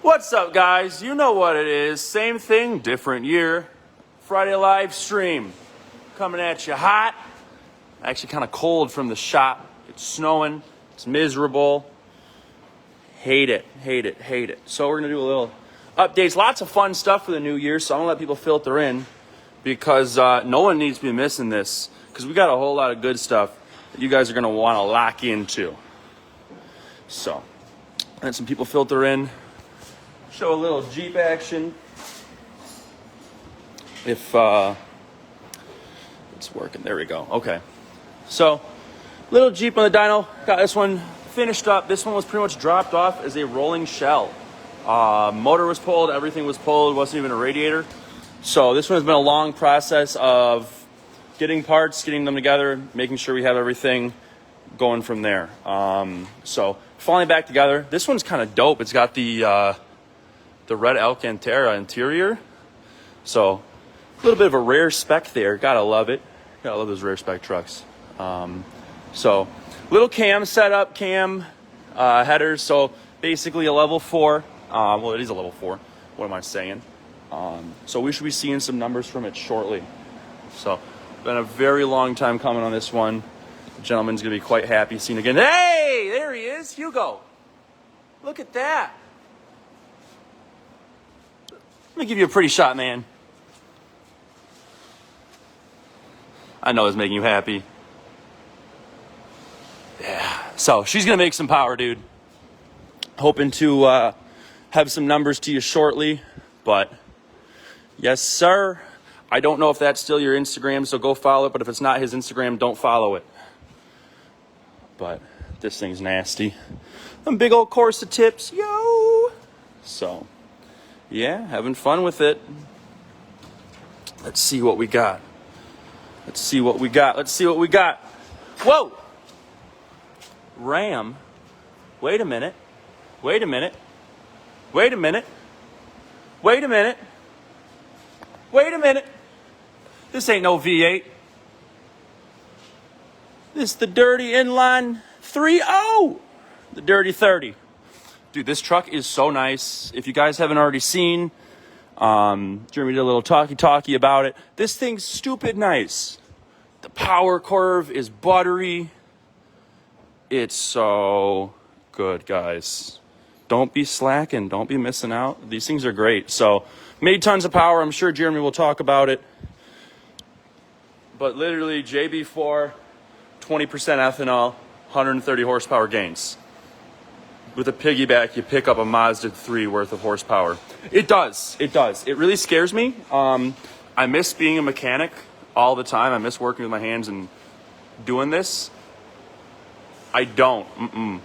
What's up, guys? You know what it is. Same thing, different year. Friday live stream. Coming at you hot. Actually kind of cold from the shop. It's snowing. It's miserable. Hate it, hate it, hate it. So we're going to do a little updates. Lots of fun stuff for the new year, so I'm going to let people filter in because no one needs to be missing this because we got a whole lot of good stuff that you guys are going to want to lock into. So, let some people filter in. Show a little Jeep action. If it's working, there we go. Okay, so little Jeep on the dyno. Got this one finished up. This one was pretty much dropped off as a rolling shell. Motor was pulled, everything was pulled. Wasn't even a radiator. So this one has been a long process of getting parts, getting them together, making sure we have everything going from there. So finally back together. This one's kind of dope. It's got the red Alcantara interior. So a little bit of a rare spec there. Gotta love it. Gotta love those rare spec trucks. So little cam setup, headers. So basically a level 4. Well, it is a level 4. What am I saying? So we should be seeing some numbers from it shortly. So been a very long time coming on this one. The gentleman's gonna be quite happy seeing again. Hey, there he is, Hugo. Look at that. Let me give you a pretty shot, man. I know it's making you happy. Yeah. So she's gonna make some power, dude. Hoping to have some numbers to you shortly, but yes, sir. I don't know if that's still your Instagram, so go follow it. But if it's not his Instagram, don't follow it. But this thing's nasty. Them big old Corsa tips, yo. So. Yeah, having fun with it. Let's see what we got. Let's see what we got. Let's see what we got. Whoa! Ram. Wait a minute. Wait a minute. Wait a minute. Wait a minute. Wait a minute. This ain't no V8. This is the dirty inline 3.0. The dirty 30. Dude, this truck is so nice. If you guys haven't already seen, Jeremy did a little talkie about it. This thing's stupid nice. The power curve is buttery. It's so good, guys. Don't be slacking. Don't be missing out. These things are great. So, made tons of power. I'm sure Jeremy will talk about it. But literally, JB4, 20% ethanol, 130 horsepower gains. With a piggyback, you pick up a Mazda 3 worth of horsepower. It does. It does. It really scares me. I miss being a mechanic all the time. I miss working with my hands and doing this. I don't.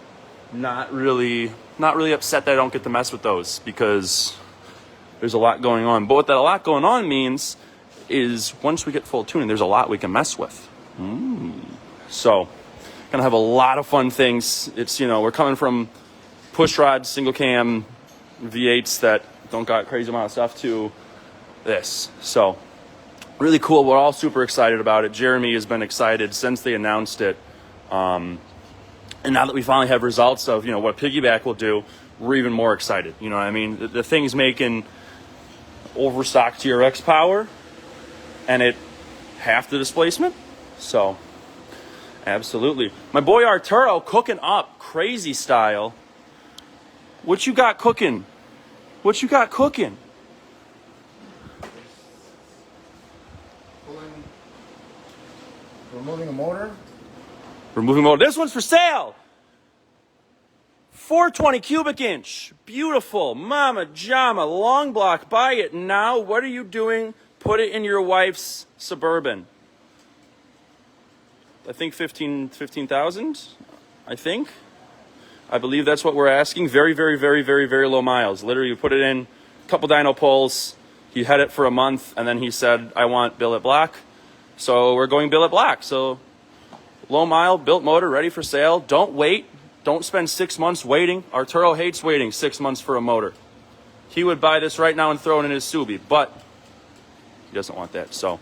Not really upset that I don't get to mess with those because there's a lot going on. But what that a lot going on means is once we get full tuning, there's a lot we can mess with. So, gonna have a lot of fun things. It's, we're coming from push rod, single cam V8s that don't got crazy amount of stuff to this. So really cool. We're all super excited about it. Jeremy has been excited since they announced it. And now that we finally have results of, what piggyback will do, we're even more excited. You know what I mean? The thing's making overstock TRX power and it half the displacement. So absolutely. My boy Arturo cooking up crazy style. What you got cooking? What you got cooking? Removing a motor. Removing motor. This one's for sale. 420 cubic inch. Beautiful. Mama Jama. Long block. Buy it now. What are you doing? Put it in your wife's Suburban. I think 15,000. I think. I believe that's what we're asking. Very, very, very, very, very low miles. Literally, you put it in, a couple dyno pulls. He had it for a month, and then he said, I want billet black. So we're going billet black. So low mile, built motor, ready for sale. Don't wait. Don't spend 6 months waiting. Arturo hates waiting 6 months for a motor. He would buy this right now and throw it in his Subi, but he doesn't want that. So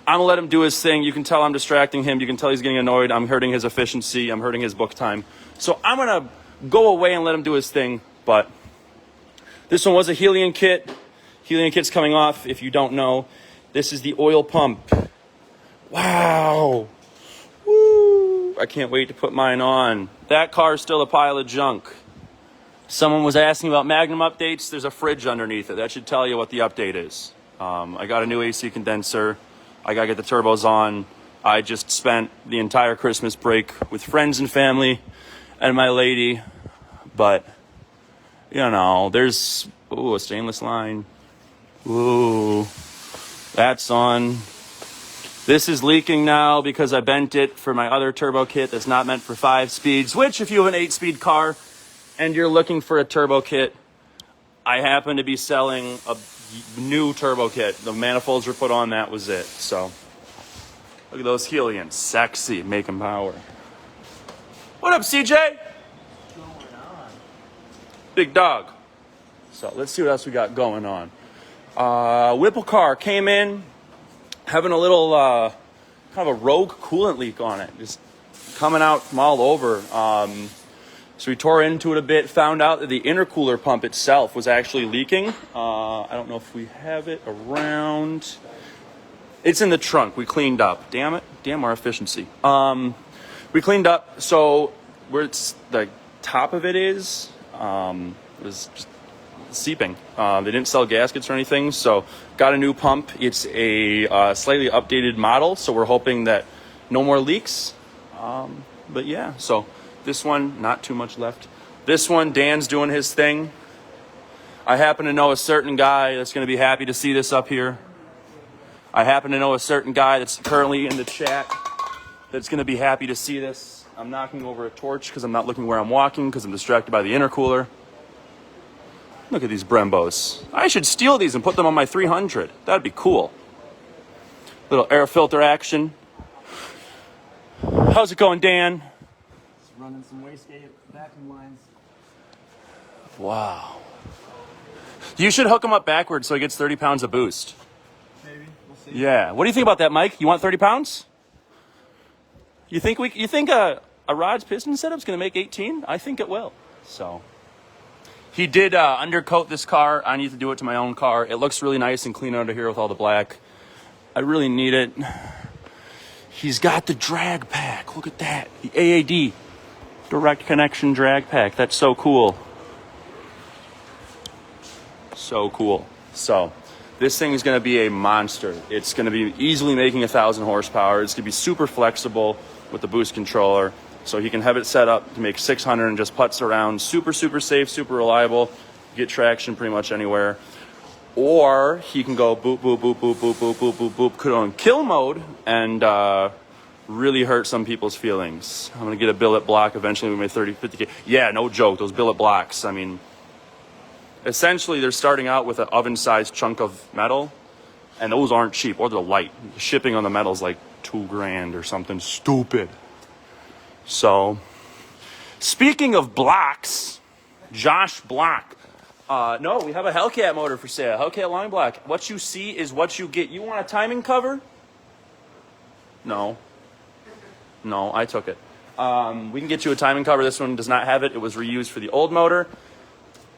I'm going to let him do his thing. You can tell I'm distracting him. You can tell he's getting annoyed. I'm hurting his efficiency. I'm hurting his book time. So I'm going to go away and let him do his thing, but This one was a Helium kit. Helium kit's coming off, if you don't know. This is the oil pump. Wow. Woo. I can't wait to put mine on. That car's still a pile of junk. Someone was asking about Magnum updates. There's a fridge underneath it. That should tell you what the update is. I got a new AC condenser. I gotta get the turbos on. I just spent the entire Christmas break with friends and family and my lady. But, you know, there's, a stainless line. Ooh, that's on. This is leaking now because I bent it for my other turbo kit that's not meant for 5 speeds, which if you have an 8-speed car and you're looking for a turbo kit, I happen to be selling a new turbo kit. The manifolds were put on, that was it. So, look at those Helions. Sexy, making power. What up, CJ? What's going on? Big dog. So, let's see what else we got going on. Whipple car came in, having a little kind of a rogue coolant leak on it, just coming out from all over. So we tore into it a bit, found out that the intercooler pump itself was actually leaking. I don't know if we have it around. It's in the trunk. We cleaned up. Damn it. Damn our efficiency. We cleaned up. So where it's the top of it is, was just seeping. They didn't sell gaskets or anything, so got a new pump. It's a slightly updated model, so we're hoping that no more leaks. But yeah, so this one, not too much left. This one, Dan's doing his thing. I happen to know a certain guy that's going to be happy to see this up here. I happen to know a certain guy that's currently in the chat that's going to be happy to see this. I'm knocking over a torch because I'm not looking where I'm walking because I'm distracted by the intercooler. Look at these Brembos. I should steal these and put them on my 300. That'd be cool. Little air filter action. How's it going, Dan? Just running some wastegate vacuum lines. Wow. You should hook him up backwards so he gets 30 pounds of boost. Maybe. We'll see. Yeah. What do you think about that, Mike? You want 30 pounds? You think a Rod's piston setup's going to make 18? I think it will. So... He did undercoat this car. I need to do it to my own car. It looks really nice and clean under here with all the black. I really need it. He's got the drag pack. Look at that. The AAD. Direct connection drag pack. That's so cool. So cool. So, this thing is going to be a monster. It's going to be easily making 1,000 horsepower. It's going to be super flexible with the boost controller. So he can have it set up to make 600 and just putts around. Super, super safe, super reliable. Get traction pretty much anywhere. Or he can go boop, boop, boop, boop, boop, boop, boop, boop, boop, put on kill mode and really hurt some people's feelings. I'm going to get a billet block eventually with my 30, 50K. Yeah, no joke, those billet blocks. I mean, essentially they're starting out with an oven-sized chunk of metal. And those aren't cheap, or they're light. Shipping on the metal is like $2,000 or something stupid. So, speaking of blocks, Josh Block. No, we have a Hellcat motor for sale. Hellcat line block. What you see is what you get. You want a timing cover? No, I took it. We can get you a timing cover. This one does not have it. It was reused for the old motor.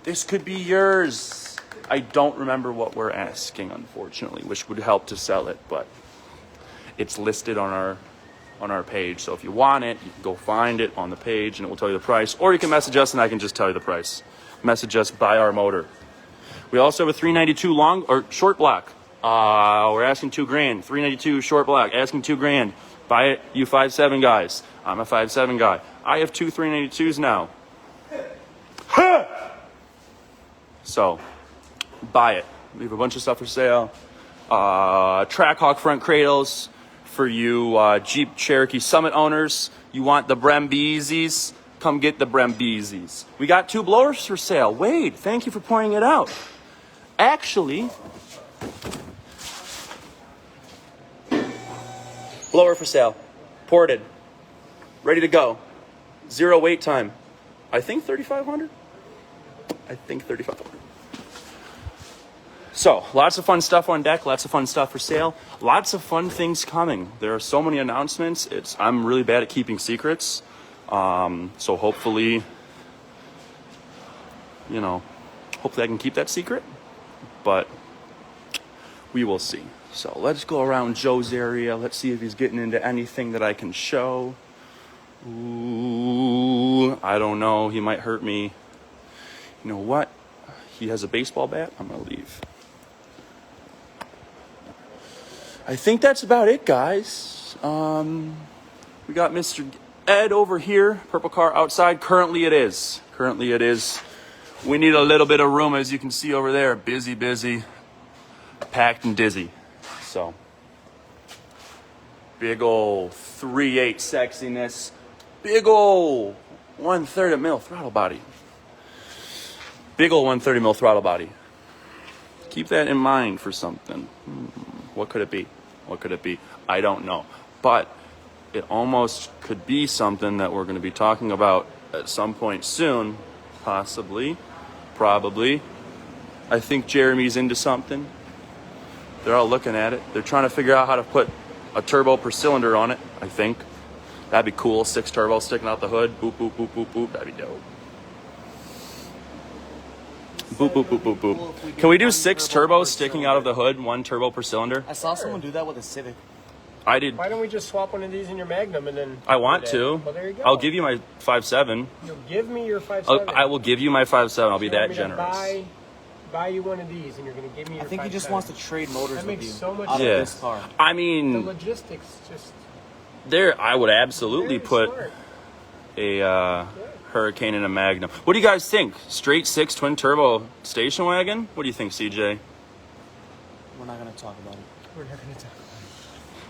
This could be yours. I don't remember what we're asking, unfortunately, which would help to sell it, but it's listed on our page. So if you want it, you can go find it on the page and it will tell you the price. Or you can message us and I can just tell you the price. Message us, buy our motor. We also have a 392 long or short block. We're asking $2,000. 392 short block, asking $2,000. Buy it, you 5'7" guys. I'm a 5'7" guy. I have two 392s now. So, buy it. We have a bunch of stuff for sale. Trackhawk front cradles. For you Jeep Cherokee Summit owners, you want the Brembeezes, come get the Brembeezes. We got 2 blowers for sale. Wade, thank you for pointing it out. Actually, blower for sale, ported, ready to go, 0 wait time. I think 3,500. So, lots of fun stuff on deck, lots of fun stuff for sale, lots of fun things coming. There are so many announcements. I'm really bad at keeping secrets. So hopefully Hopefully I can keep that secret, but we will see. So let's go around Joe's area. Let's see if he's getting into anything that I can show. Ooh, I don't know. He might hurt me. You know what? He has a baseball bat. I'm going to leave. I think that's about it, guys. We got Mr. Ed over here. Purple car outside. Currently it is. We need a little bit of room, as you can see over there. Busy. Packed and dizzy. So, big ol' 3.8 sexiness. Big ol' 130 mil throttle body. Big ol' 130 mil throttle body. Keep that in mind for something. What could it be? I don't know. But it almost could be something that we're going to be talking about at some point soon. Possibly. Probably. I think Jeremy's into something. They're all looking at it. They're trying to figure out how to put a turbo per cylinder on it, I think. That'd be cool. 6 turbos sticking out the hood. Boop, boop, boop, boop, boop. That'd be dope. Boop, boop, boop, boop, boop. Can we do 6 turbos sticking out of the hood, 1 turbo per cylinder? I saw someone do that with a Civic. I did. Why don't we just swap one of these in your Magnum and then... I want to. Well, there you go. I'll give you my 5.7. You'll give me your 5.7. I will give you my 5.7. I'll be that generous. Buy you one of these, and you're going to give me your 5.7. I think he just wants to trade motors that with makes you. So much out sense. of this car. I The mean, logistics just... there. I would absolutely very put smart. a Hurricane in a Magnum. What do you guys think? Straight 6 twin turbo station wagon? What do you think, CJ? We're not going to talk about it. We're not going to talk.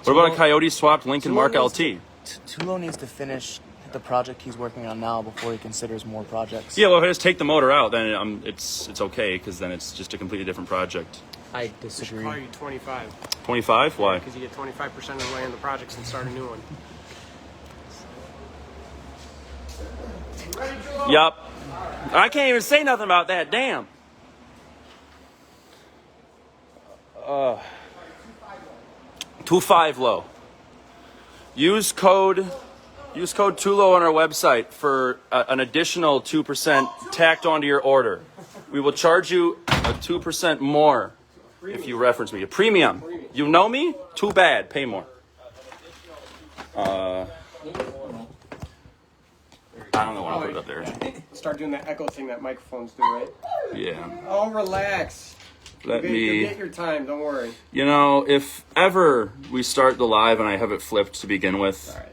What about a Coyote swapped Lincoln Mark LT? Tulo needs to finish the project he's working on now before he considers more projects. Yeah, well, if I just take the motor out, then it's okay, because then it's just a completely different project. I We should disagree. call you 25. 25? Why? Because you get 25% of the way in the projects and start a new one. Yup. I can't even say nothing about that. Damn. 2.5 low. Use code TULO on our website for an additional 2% tacked onto your order. We will charge you a 2% more if you reference me. A premium. You know me? Too bad. Pay more. I don't know why I put it up there. Start doing that echo thing that microphones do, right? Yeah. Oh, relax. Let You'll me... get your time, don't worry. You know, if ever we start the live and I have it flipped to begin with, All right.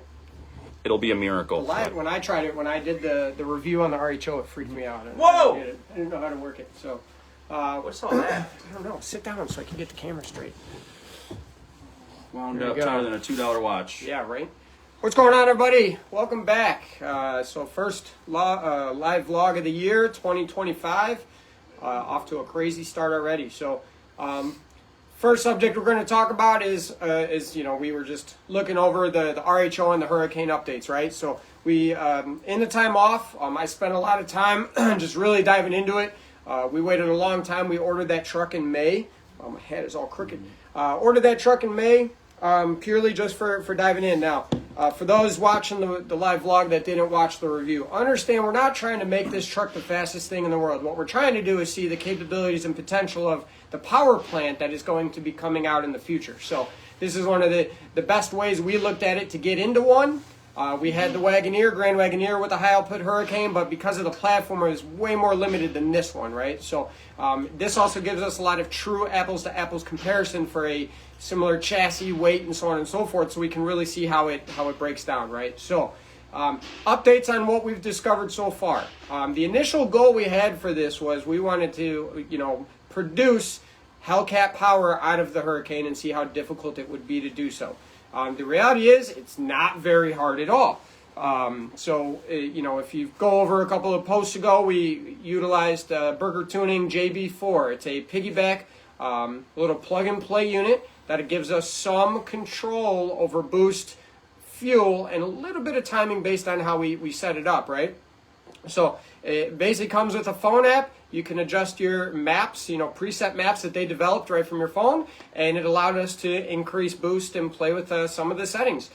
it'll be a miracle. Live, when I tried it, when I did the review on the RHO, it freaked me out. Whoa! I didn't know how to work it, so... What's all that? I don't know. Sit down so I can get the camera straight. Wound There you up go. tighter than a $2 watch. Yeah, right? What's going on, everybody? Welcome back. So first live vlog of the year, 2025. Off to a crazy start already. So first subject we're going to talk about is you know, we were just looking over the RHO and the hurricane updates, right? So we, in the time off, I spent a lot of time just really diving into it. We waited a long time. We ordered that truck in May. My head is all crooked. Ordered that truck in May purely just for diving in. Now, for those watching the live vlog that didn't watch the review, understand we're not trying to make this truck the fastest thing in the world. What we're trying to do is see the capabilities and potential of the power plant that is going to be coming out in the future. So this is one of the best ways we looked at it to get into one. We had the Wagoneer, Grand Wagoneer with a high output Hurricane, but because of the platform, it was way more limited than this one, right? So this also gives us a lot of true apples to apples comparison for a similar chassis, weight, and so on and so forth, so we can really see how it breaks down, right? So updates on what we've discovered so far. The initial goal we had for this was we wanted to, you know, produce Hellcat power out of the Hurricane and see how difficult it would be to do so. The reality is it's not very hard at all. You know, if you go over a couple of posts ago, we utilized Burger Tuning JB4. It's a piggyback little plug-and-play unit that gives us some control over boost, fuel, and a little bit of timing based on how we set it up, right? So it basically comes with a phone app. You can adjust your maps, you know, preset maps that they developed right from your phone, and it allowed us to increase boost and play with some of the settings.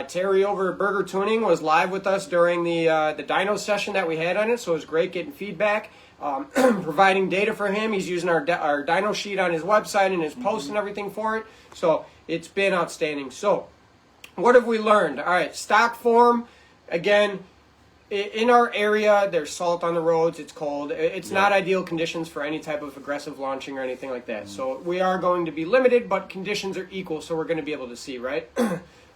Terry over at Burger Tuning was live with us during the dyno session that we had on it, so it was great getting feedback. providing data for him. He's using our dyno sheet on his website and his posts and everything for it. So it's been outstanding. So what have we learned? All right, stock form, again, in our area, there's salt on the roads, it's cold. It's not ideal conditions for any type of aggressive launching or anything like that. So we are going to be limited, but conditions are equal, so we're going to be able to see, right?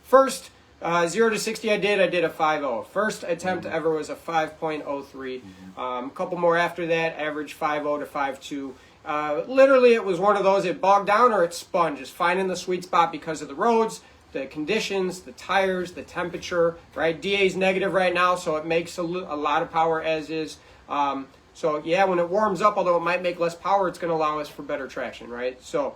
First, 0 to 60 I did a 5.0. First attempt ever was a 5.03. A couple more after that, average 5.0 to 5.2. Literally, it was one of those, it bogged down or it spun, just finding the sweet spot because of the roads, the conditions, the tires, the temperature, right? DA is negative right now, so it makes a lot of power as is. So yeah, when it warms up, although it might make less power, it's going to allow us for better traction, right? So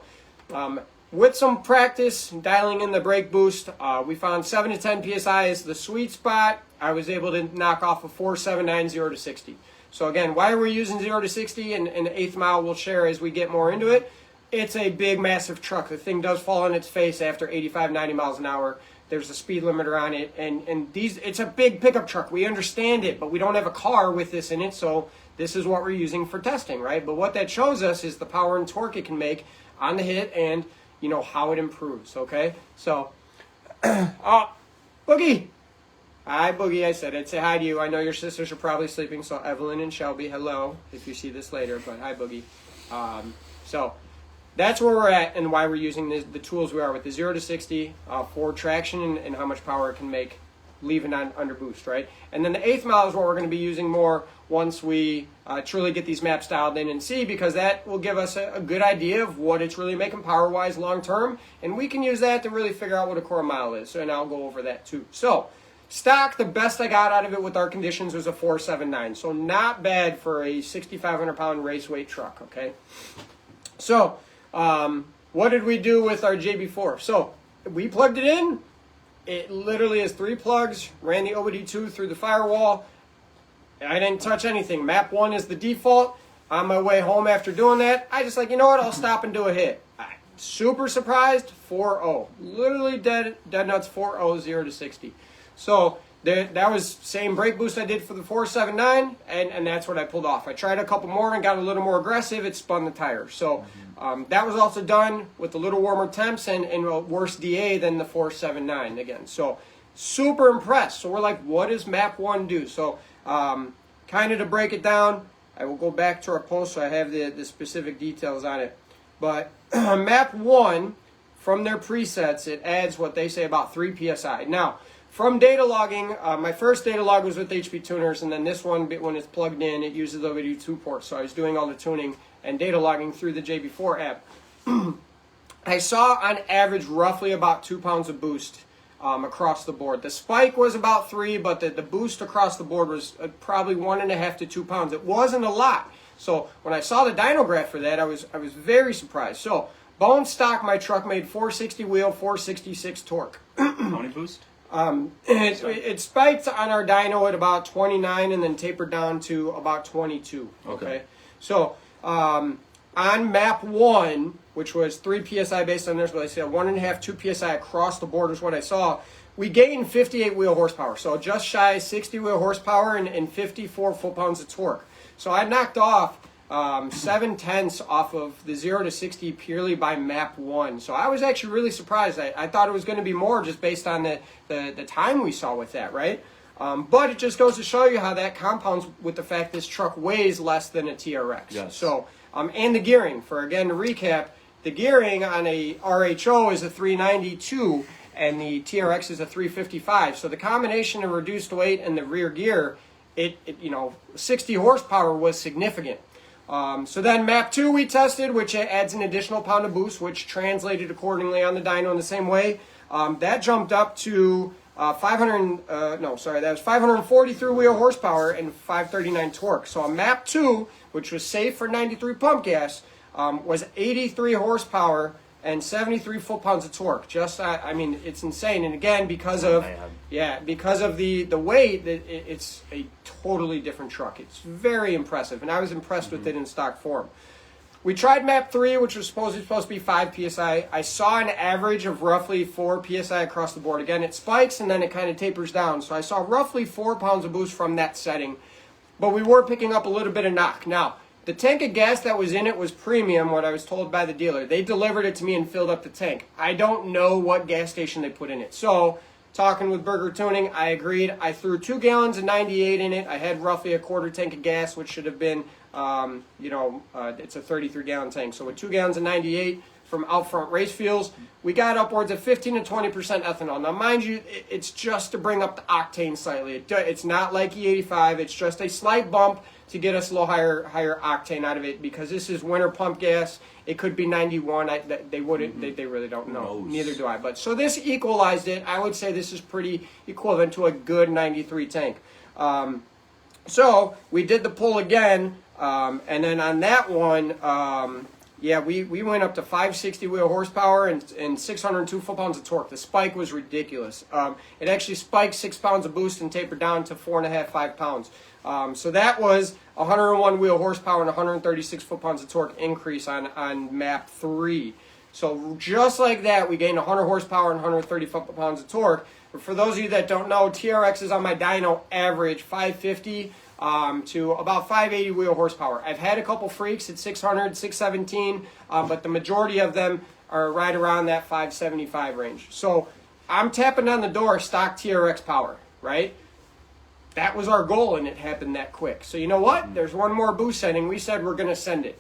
with some practice, dialing in the brake boost, we found 7 to 10 PSI is the sweet spot. I was able to knock off a 4.79, 0 to 60. So again, why are we using 0 to 60? And the 8th mile we'll share as we get more into it. It's a big, massive truck. The thing does fall on its face after 85, 90 miles an hour. There's a speed limiter on it. And it's a big pickup truck. We understand it, but we don't have a car with this in it. So this is what we're using for testing, right? But what that shows us is the power and torque it can make on the hit and, you know, how it improves, okay? So, Boogie. Hi, Boogie. I said I'd say hi to you. I know your sisters are probably sleeping, so Evelyn and Shelby, hello, if you see this later. But hi, Boogie. So that's where we're at and why we're using the tools we are with the 0 to 60 for traction and how much power it can make leaving on under boost, right? And then the 8th mile is what we're going to be using more once we truly get these maps dialed in and see, because that will give us a good idea of what it's really making power-wise long-term, and we can use that to really figure out what a quarter mile is, and I'll go over that too. So, stock, the best I got out of it with our conditions was a 4.79, so not bad for a 6,500-pound race weight truck, okay? So, what did we do with our JB4? So, we plugged it in. It literally has 3 plugs, ran the OBD2 through the firewall. I didn't touch anything. Map 1 is the default. On my way home after doing that, I just like, you know what, I'll stop and do a hit. Super surprised, 4.0. Literally dead nuts, 4.0, 0 to 60. So that was same brake boost I did for the 4.79, and that's what I pulled off. I tried a couple more and got a little more aggressive. It spun the tires. So that was also done with a little warmer temps and a worse DA than the 4.79 again. So super impressed. So we're like, what does map 1 do? So kind of to break it down, I will go back to our post so I have the specific details on it. But map 1, from their presets, it adds what they say about 3 PSI. Now, from data logging, my first data log was with HP tuners, and then this one, when it's plugged in, it uses the OBD2 port. So I was doing all the tuning and data logging through the JB4 app. I saw on average roughly about 2 pounds of boost across the board. The spike was about 3, but the boost across the board was probably 1.5 to 2 pounds. It wasn't a lot. So when I saw the dyno graph for that, I was very surprised. So bone stock, my truck made 460 wheel, 466 torque. How many boost? It spiked on our dyno at about 29 and then tapered down to about 22. Okay. So on map 1, which was 3 PSI based on this, but I said 1.5, 2 PSI across the board is what I saw. We gained 58 wheel horsepower, so just shy of 60 wheel horsepower and 54 foot-pounds of torque. So I knocked off 7/10 off of the 0 to 60 purely by map 1. So I was actually really surprised. I thought it was going to be more just based on the time we saw with that, right? But it just goes to show you how that compounds with the fact this truck weighs less than a TRX. Yes. So, and the gearing, again to recap, the gearing on a RHO is a 392 and the TRX is a 355. So the combination of reduced weight and the rear gear, it 60 horsepower was significant. So then map 2 we tested, which adds an additional pound of boost, which translated accordingly on the dyno in the same way. That jumped up to 543 wheel horsepower and 539 torque. So on map 2, which was safe for 93 pump gas, was 83 horsepower and 73 foot-pounds of torque. It's insane. And again, because of the weight, it's a totally different truck. It's very impressive, and I was impressed with it in stock form. We tried map 3, which was supposed to be 5 PSI. I saw an average of roughly 4 PSI across the board. Again, it spikes and then it kind of tapers down. So I saw roughly 4 pounds of boost from that setting. But we were picking up a little bit of knock. Now, The tank of gas that was in it was premium, what I was told by the dealer. They delivered it to me and filled up the tank. I don't know what gas station they put in it. So, talking with Burger Tuning, I agreed. I threw 2 gallons of 98 in it. I had roughly a quarter tank of gas, which should have been, it's a 33-gallon tank. So with 2 gallons of 98 from Out Front Race Fuels, we got upwards of 15 to 20% ethanol. Now, mind you, it's just to bring up the octane slightly. It's not like E85. It's just a slight bump to get us a little higher octane out of it, because this is winter pump gas. It could be 91. They wouldn't. They really don't know. Neither do I. But so this equalized it. I would say this is pretty equivalent to a good 93 tank. So we did the pull again, and then on that one, we went up to 560 wheel horsepower and 602 foot-pounds of torque. The spike was ridiculous. It actually spiked 6 pounds of boost and tapered down to 4.5, 5 pounds. So that was 101 wheel horsepower and 136 foot-pounds of torque increase on map 3. So just like that, we gained 100 horsepower and 130 foot-pounds of torque. But for those of you that don't know, TRX is on my dyno average 550 to about 580 wheel horsepower. I've had a couple freaks at 600, 617, but the majority of them are right around that 575 range. So I'm tapping on the door stock TRX power, right? That was our goal, and it happened that quick. So you know what? There's one more boost setting. We said we're going to send it.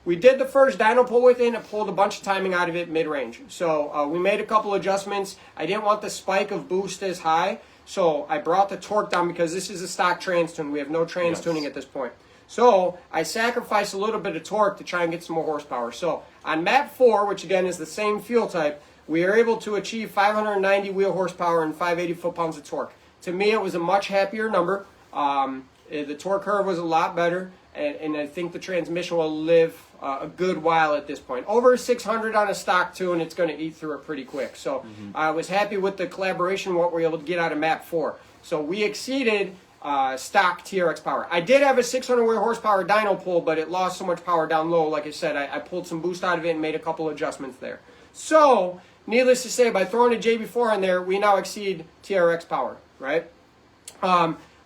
We did the first dyno pull with it, and it pulled a bunch of timing out of it mid-range. So we made a couple adjustments. I didn't want the spike of boost as high, so I brought the torque down because this is a stock trans tune. We have no trans tuning at this point. So I sacrificed a little bit of torque to try and get some more horsepower. So on map 4, which again is the same fuel type, we are able to achieve 590 wheel horsepower and 580 foot-pounds of torque. To me, it was a much happier number. The torque curve was a lot better, and I think the transmission will live a good while at this point. Over 600 on a stock tune, it's going to eat through it pretty quick. So I was happy with the collaboration, what we were able to get out of map 4. So we exceeded stock TRX power. I did have a 600 wheel horsepower dyno pull, but it lost so much power down low. Like I said, I pulled some boost out of it and made a couple adjustments there. So needless to say, by throwing a JB4 in there, we now exceed TRX power, right?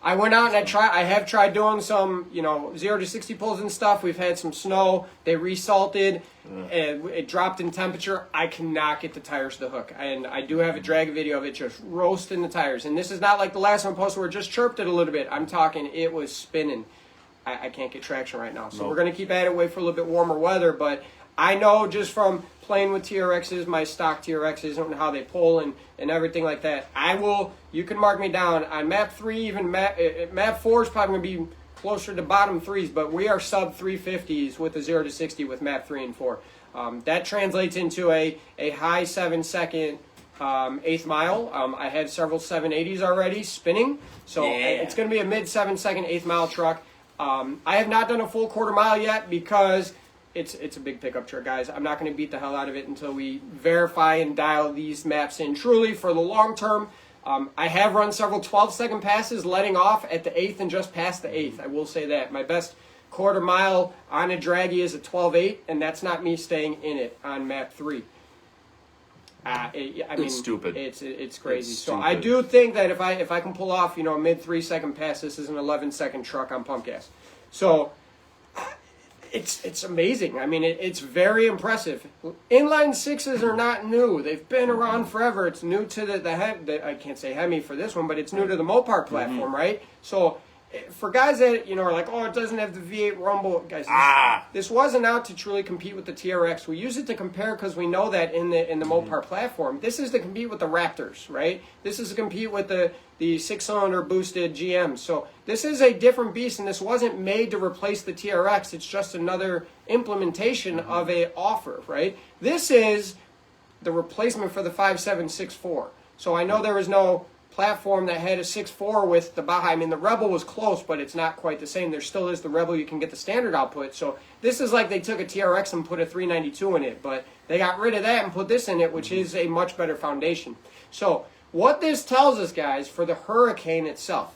I went out and I have tried doing some, 0 to 60 pulls and stuff. We've had some snow. They resalted. And it dropped in temperature. I cannot get the tires to hook. And I do have a drag video of it just roasting the tires. And this is not like the last one I posted where it just chirped it a little bit. I'm talking it was spinning. I can't get traction right now. So we're going to keep at it, wait for a little bit warmer weather. But I know just from playing with TRXs, my stock TRXs, and how they pull and everything like that, you can mark me down. On map 3, even map 4 is probably going to be closer to bottom 3s, but we are sub 350s with a 0 to 60 with map 3 and 4. That translates into a high 7-second eighth mile. I have several 780s already spinning, so it's going to be a mid 7-second eighth mile truck. I have not done a full quarter mile yet because it's a big pickup truck, guys. I'm not going to beat the hell out of it until we verify and dial these maps in truly for the long term. I have run several 12-second passes letting off at the 8th and just past the 8th. I will say that. My best quarter mile on a draggy is a 12.8, and that's not me staying in it on map 3. It's stupid. It's crazy. So I do think that if I can pull off, a mid 3-second pass, this is an 11-second truck on pump gas. So it's amazing. I mean, it's very impressive. Inline 6s are not new. They've been around forever. It's new to the I can't say Hemi for this one, but it's new to the Mopar platform, right? So for guys that, are like, oh, it doesn't have the V8 rumble, guys, this wasn't out to truly compete with the TRX. We use it to compare because we know that in the Mopar platform. This is to compete with the Raptors, right? This is to compete with the 6-cylinder boosted GMs. So this is a different beast, and this wasn't made to replace the TRX. It's just another implementation of a offer, right? This is the replacement for the 5764. So I know there was no platform that had a 6.4 with the Baja. I mean, the Rebel was close, but it's not quite the same. There still is the Rebel. You can get the standard output. So this is like they took a TRX and put a 392 in it, but they got rid of that and put this in it, which is a much better foundation. So what this tells us, guys, for the Hurricane itself,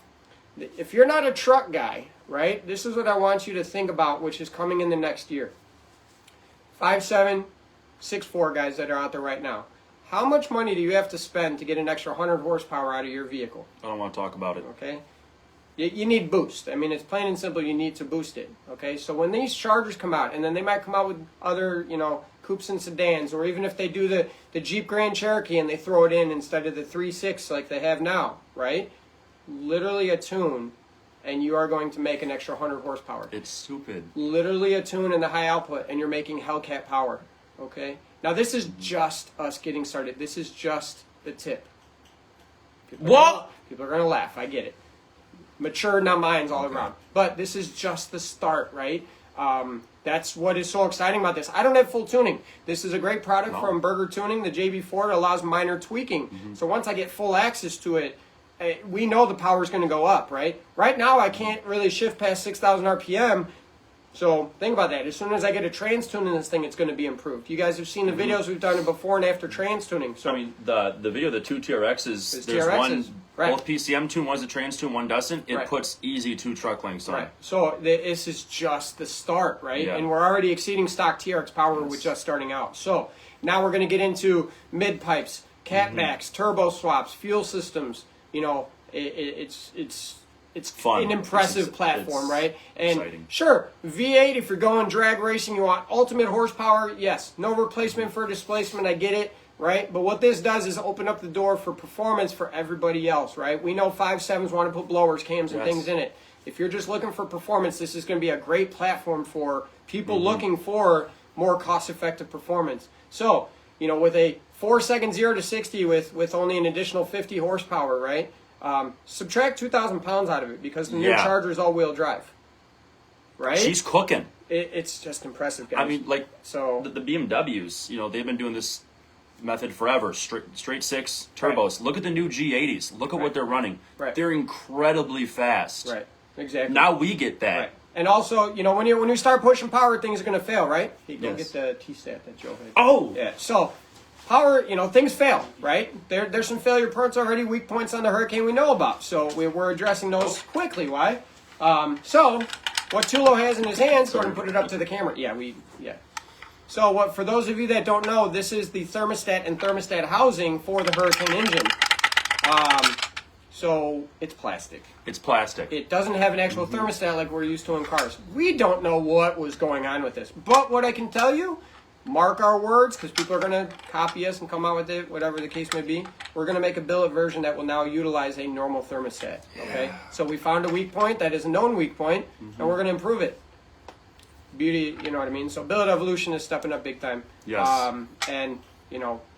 if you're not a truck guy, right, this is what I want you to think about, which is coming in the next year. 5.7, 6.4 guys that are out there right now. How much money do you have to spend to get an extra 100 horsepower out of your vehicle? I don't want to talk about it. Okay. You need boost. I mean, it's plain and simple. You need to boost it. Okay, so when these Chargers come out, and then they might come out with other, coupes and sedans, or even if they do the Jeep Grand Cherokee and they throw it in instead of the 3.6 like they have now, right? Literally a tune, and you are going to make an extra 100 horsepower. It's stupid. Literally a tune in the high output, and you're making Hellcat power. Okay. Now this is just us getting started. This is just the tip. People are gonna laugh. I get it. Mature, not minds all around. But this is just the start, right? That's what is so exciting about this. I don't have full tuning. This is a great product from Burger Tuning, the JB4. It allows minor tweaking. So once I get full access to it, we know the power is going to go up, right? Right now, I can't really shift past 6,000 RPM. So think about that. As soon as I get a trans tune in this thing, it's going to be improved. You guys have seen the videos. We've done it before and after trans tuning. So I mean, the video, the two TRXs, there's TRXs, one, right. both PCM tune, one's a trans tune, one doesn't. It Right. puts easy 2 truck lengths on. Right. So this is just the start, right? Yeah. And we're already exceeding stock TRX power with just starting out. So now we're going to get into mid pipes, catbacks, turbo swaps, fuel systems. It's Fun. an impressive It's platform, right? And exciting. sure, V8, if you're going drag racing, you want ultimate horsepower. Yes, no replacement for displacement. I get it, right? But what this does is open up the door for performance for everybody else, right? We know 5.7s want to put blowers, cams, and things in it. If you're just looking for performance, this is going to be a great platform for people looking for more cost-effective performance. So, with a 4-second 0 to 60 with only an additional 50 horsepower, right? Subtract 2,000 pounds out of it because the new Charger is all-wheel drive, right? She's cooking. It's just impressive, guys. I mean, the BMWs, they've been doing this method forever. Straight 6 turbos. Look at the new G80s. Look at what they're running. Right. They're incredibly fast. Right. Exactly. Now we get that. Right. And also, when you start pushing power, things are going to fail, right? You go Yes. get the T-stat that Joe had. Oh! Yeah. So, power, things fail, right? There's some failure points already, weak points on the Hurricane we know about. So we're addressing those quickly. Why? So what Tulo has in his hands, go ahead and put it up to the camera. Yeah. So for those of you that don't know, this is the thermostat and thermostat housing for the Hurricane engine. So it's plastic. It's plastic. It doesn't have an actual thermostat like we're used to in cars. We don't know what was going on with this. But what I can tell you, mark our words, because people are going to copy us and come out with it, whatever the case may be. We're going to make a billet version that will now utilize a normal thermostat. Okay? So we found a weak point. That is a known weak point, and we're going to improve it. Beauty, you know what I mean? So billet evolution is stepping up big time. Yes. And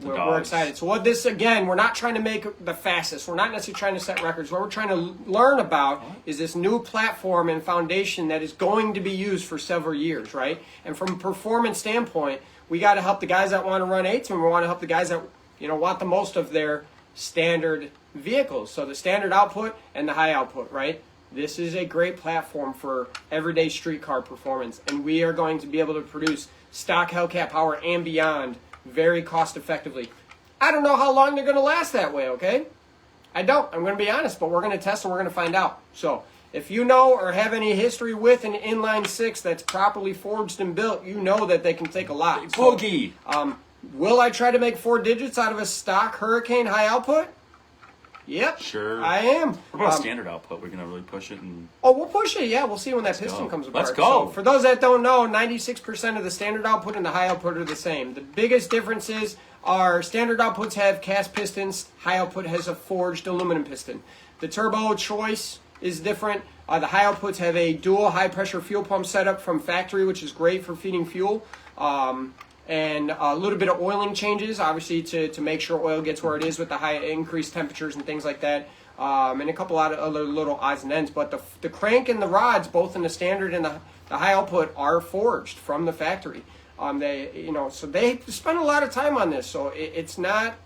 we're excited. So what this, again, we're not trying to make the fastest. We're not necessarily trying to set records. What we're trying to learn about is this new platform and foundation that is going to be used for several years, right? And from a performance standpoint, we got to help the guys that want to run 8s, and we want to help the guys that want the most of their standard vehicles. So the standard output and the high output, right? This is a great platform for everyday street car performance, and we are going to be able to produce stock Hellcat power and beyond very cost effectively. I don't know how long they're going to last that way, okay? I don't. I'm going to be honest, but we're going to test and we're going to find out. So if you know or have any history with an inline 6 that's properly forged and built, you know that they can take a lot. Boogie! Will I try to make 4 digits out of a stock Hurricane high output? Yep. Sure. I am. What about standard output? We're going to really push it and... Oh, we'll push it, yeah. We'll see when that piston go. comes apart. Let's go. So for those that don't know, 96% of the standard output and the high output are the same. The biggest differences are standard outputs have cast pistons, high output has a forged aluminum piston. The turbo choice is different. The high outputs have a dual high-pressure fuel pump setup from factory, which is great for feeding fuel. And a little bit of oiling changes, obviously, to make sure oil gets where it is with the high increased temperatures and things like that. And a couple of other little odds and ends. But the crank and the rods, both in the standard and the high output, are forged from the factory. So they spend a lot of time on this. So it's not,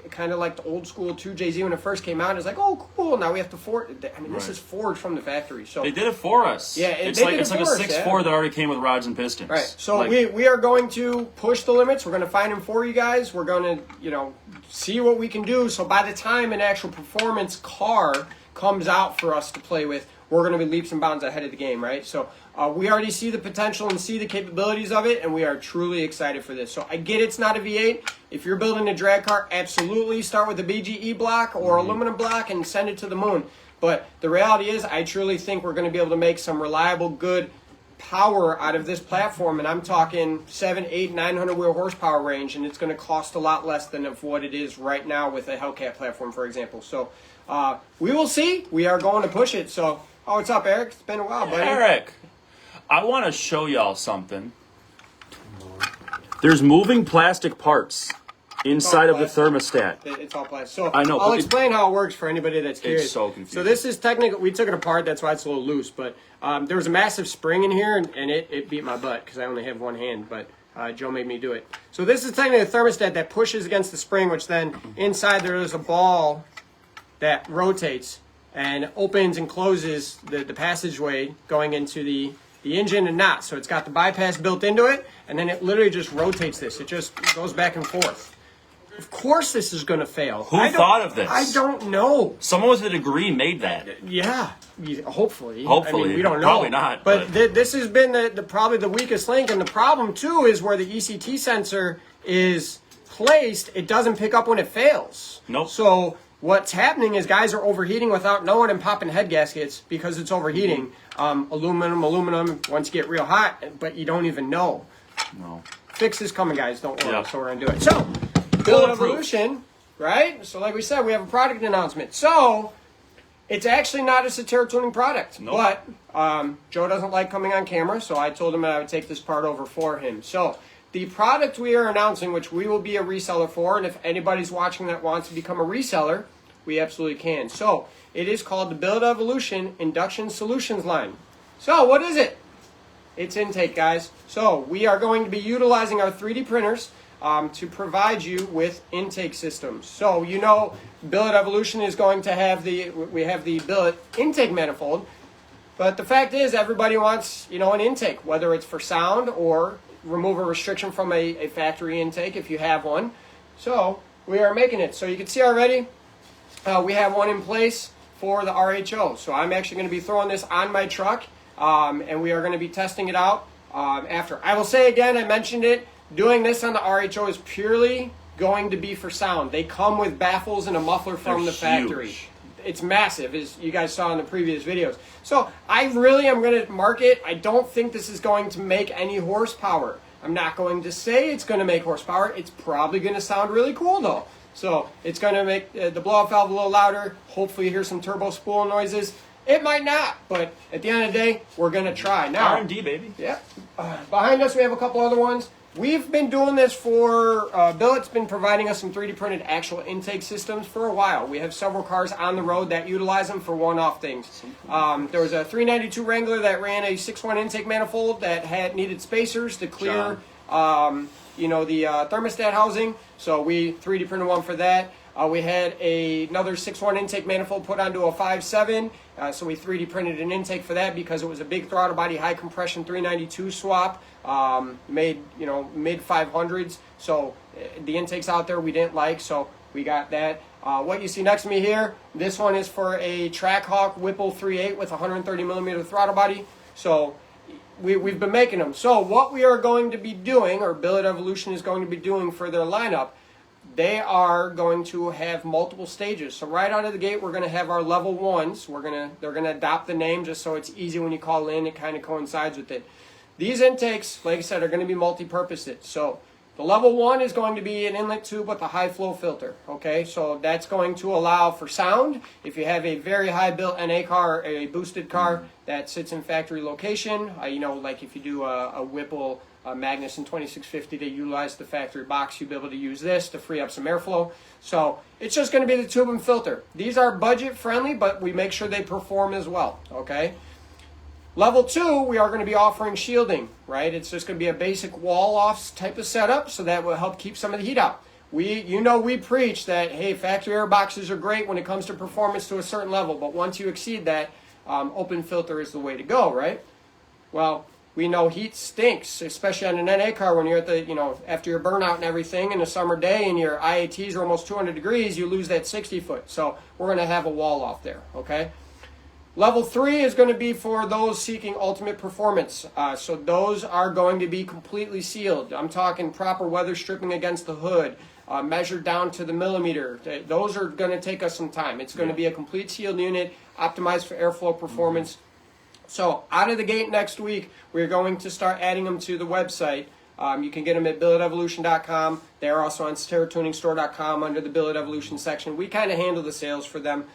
kind of like the old school 2JZ when it first came out. It's like, oh, cool, now we have to forge. I mean, this is forged from the factory. So they did it for us. Yeah, it's they like did it's it like for a us, 6.4 that already came with rods and pistons. Right. So we are going to push the limits. We're going to find them for you guys. We're going to, see what we can do. So by the time an actual performance car comes out for us to play with, we're going to be leaps and bounds ahead of the game, right? So we already see the potential and see the capabilities of it, and we are truly excited for this. So I get it's not a V8. If you're building a drag car, absolutely start with a BGE block or aluminum block and send it to the moon. But the reality is, I truly think we're going to be able to make some reliable, good power out of this platform, and I'm talking 7, 8, 900 wheel horsepower range, and it's going to cost a lot less than of what it is right now with a Hellcat platform, for example. So we will see. We are going to push it. So, what's up, Eric? It's been a while, buddy. Eric, I want to show y'all something. There's moving plastic parts inside of the thermostat. It's all plastic. So I know, I'll explain how it works for anybody that's curious. It's so confusing. So this is technically, we took it apart, that's why it's a little loose, but there was a massive spring in here, and it beat my butt because I only have one hand, but Joe made me do it. So this is technically a thermostat that pushes against the spring, which then inside there is a ball that rotates and opens and closes the passageway going into the engine and not. So it's got the bypass built into it, and then it literally just rotates this. It just goes back and forth. Of course this is going to fail. Who thought of this? I don't know. Someone with a degree made that. Yeah, hopefully. Hopefully. I mean, we don't know. Probably not. But this has been probably the weakest link. And the problem, too, is where the ECT sensor is placed, it doesn't pick up when it fails. Nope. So what's happening is guys are overheating without knowing and popping head gaskets because it's overheating. Aluminum, once you get real hot, but you don't even know. No. Fix is coming, guys. Don't worry. Yeah. So we're going to do it. So, Build Evolution, right? So like we said, we have a product announcement. So it's actually not a Satera tuning product. Nope. But Joe doesn't like coming on camera, so I told him that I would take this part over for him. So the product we are announcing, which we will be a reseller for, and if anybody's watching that wants to become a reseller, we absolutely can. So it is called the Build Evolution Induction Solutions line. So what is it? It's intake, guys. So we are going to be utilizing our 3D printers to provide you with intake systems. So you know, Billet Evolution is going to have we have the billet intake manifold, but the fact is everybody wants, you know, an intake, whether it's for sound or remove a restriction from a factory intake if you have one. So we are making it. So you can see already we have one in place for the RHO. So I'm actually going to be throwing this on my truck, and we are going to be testing it out after. I will say again, I mentioned it, doing this on the RHO is purely going to be for sound. They come with baffles and a muffler from the factory. Huge. It's massive, as you guys saw in the previous videos. So I really am going to mark it. I don't think this is going to make any horsepower. I'm not going to say it's going to make horsepower. It's probably going to sound really cool though. So it's going to make the blow-off valve a little louder. Hopefully you hear some turbo spool noises. It might not, but at the end of the day, we're going to try. Now, R&D, baby. Yeah. Behind us, we have a couple other ones. We've been doing this for, Billet's been providing us some 3D printed actual intake systems for a while. We have several cars on the road that utilize them for one-off things. There was a 392 Wrangler that ran a 6.1 intake manifold that needed spacers to clear, you know, the thermostat housing. So we 3D printed one for that. We had another 6.1 intake manifold put onto a 5.7. So we 3D printed an intake for that because it was a big throttle body, high compression 392 swap, made, you know, mid 500s. So the intakes out there we didn't like, so we got that. What you see next to me here, this one is for a Trackhawk Whipple 3.8 with 130 millimeter throttle body. So we've been making them. So what we are going to be doing, or Billet Evolution is going to be doing for their lineup, they are going to have multiple stages. So right out of the gate, we're going to have our level ones. They're going to adopt the name just so it's easy when you call in. It kind of coincides with it. These intakes, like I said, are going to be multi-purpose. So the level one is going to be an inlet tube with a high flow filter. Okay, so that's going to allow for sound. If you have a very high built NA car, or a boosted car that sits in factory location, you know, like if you do a Whipple Magnus in 2650 to utilize the factory box, you'll be able to use this to free up some airflow. So it's just going to be the tube and filter. These are budget friendly, but we make sure they perform as well. Okay. Level 2, we are going to be offering shielding, right? It's just going to be a basic wall-off type of setup, so that will help keep some of the heat out. We preach that, hey, factory air boxes are great when it comes to performance to a certain level, but once you exceed that, open filter is the way to go, right? Well, we know heat stinks, especially on an NA car when you're at the, you know, after your burnout and everything in a summer day and your IATs are almost 200 degrees, you lose that 60 foot. So we're going to have a wall off there, okay? Level 3 is going to be for those seeking ultimate performance. So those are going to be completely sealed. I'm talking proper weather stripping against the hood, measured down to the millimeter. Those are going to take us some time. It's going to be a complete sealed unit, optimized for airflow performance. So out of the gate next week, we're going to start adding them to the website. You can get them at billitevolution.com. They're also on SateraTuningstore.com under the Billet Evolution section. We kind of handle the sales for them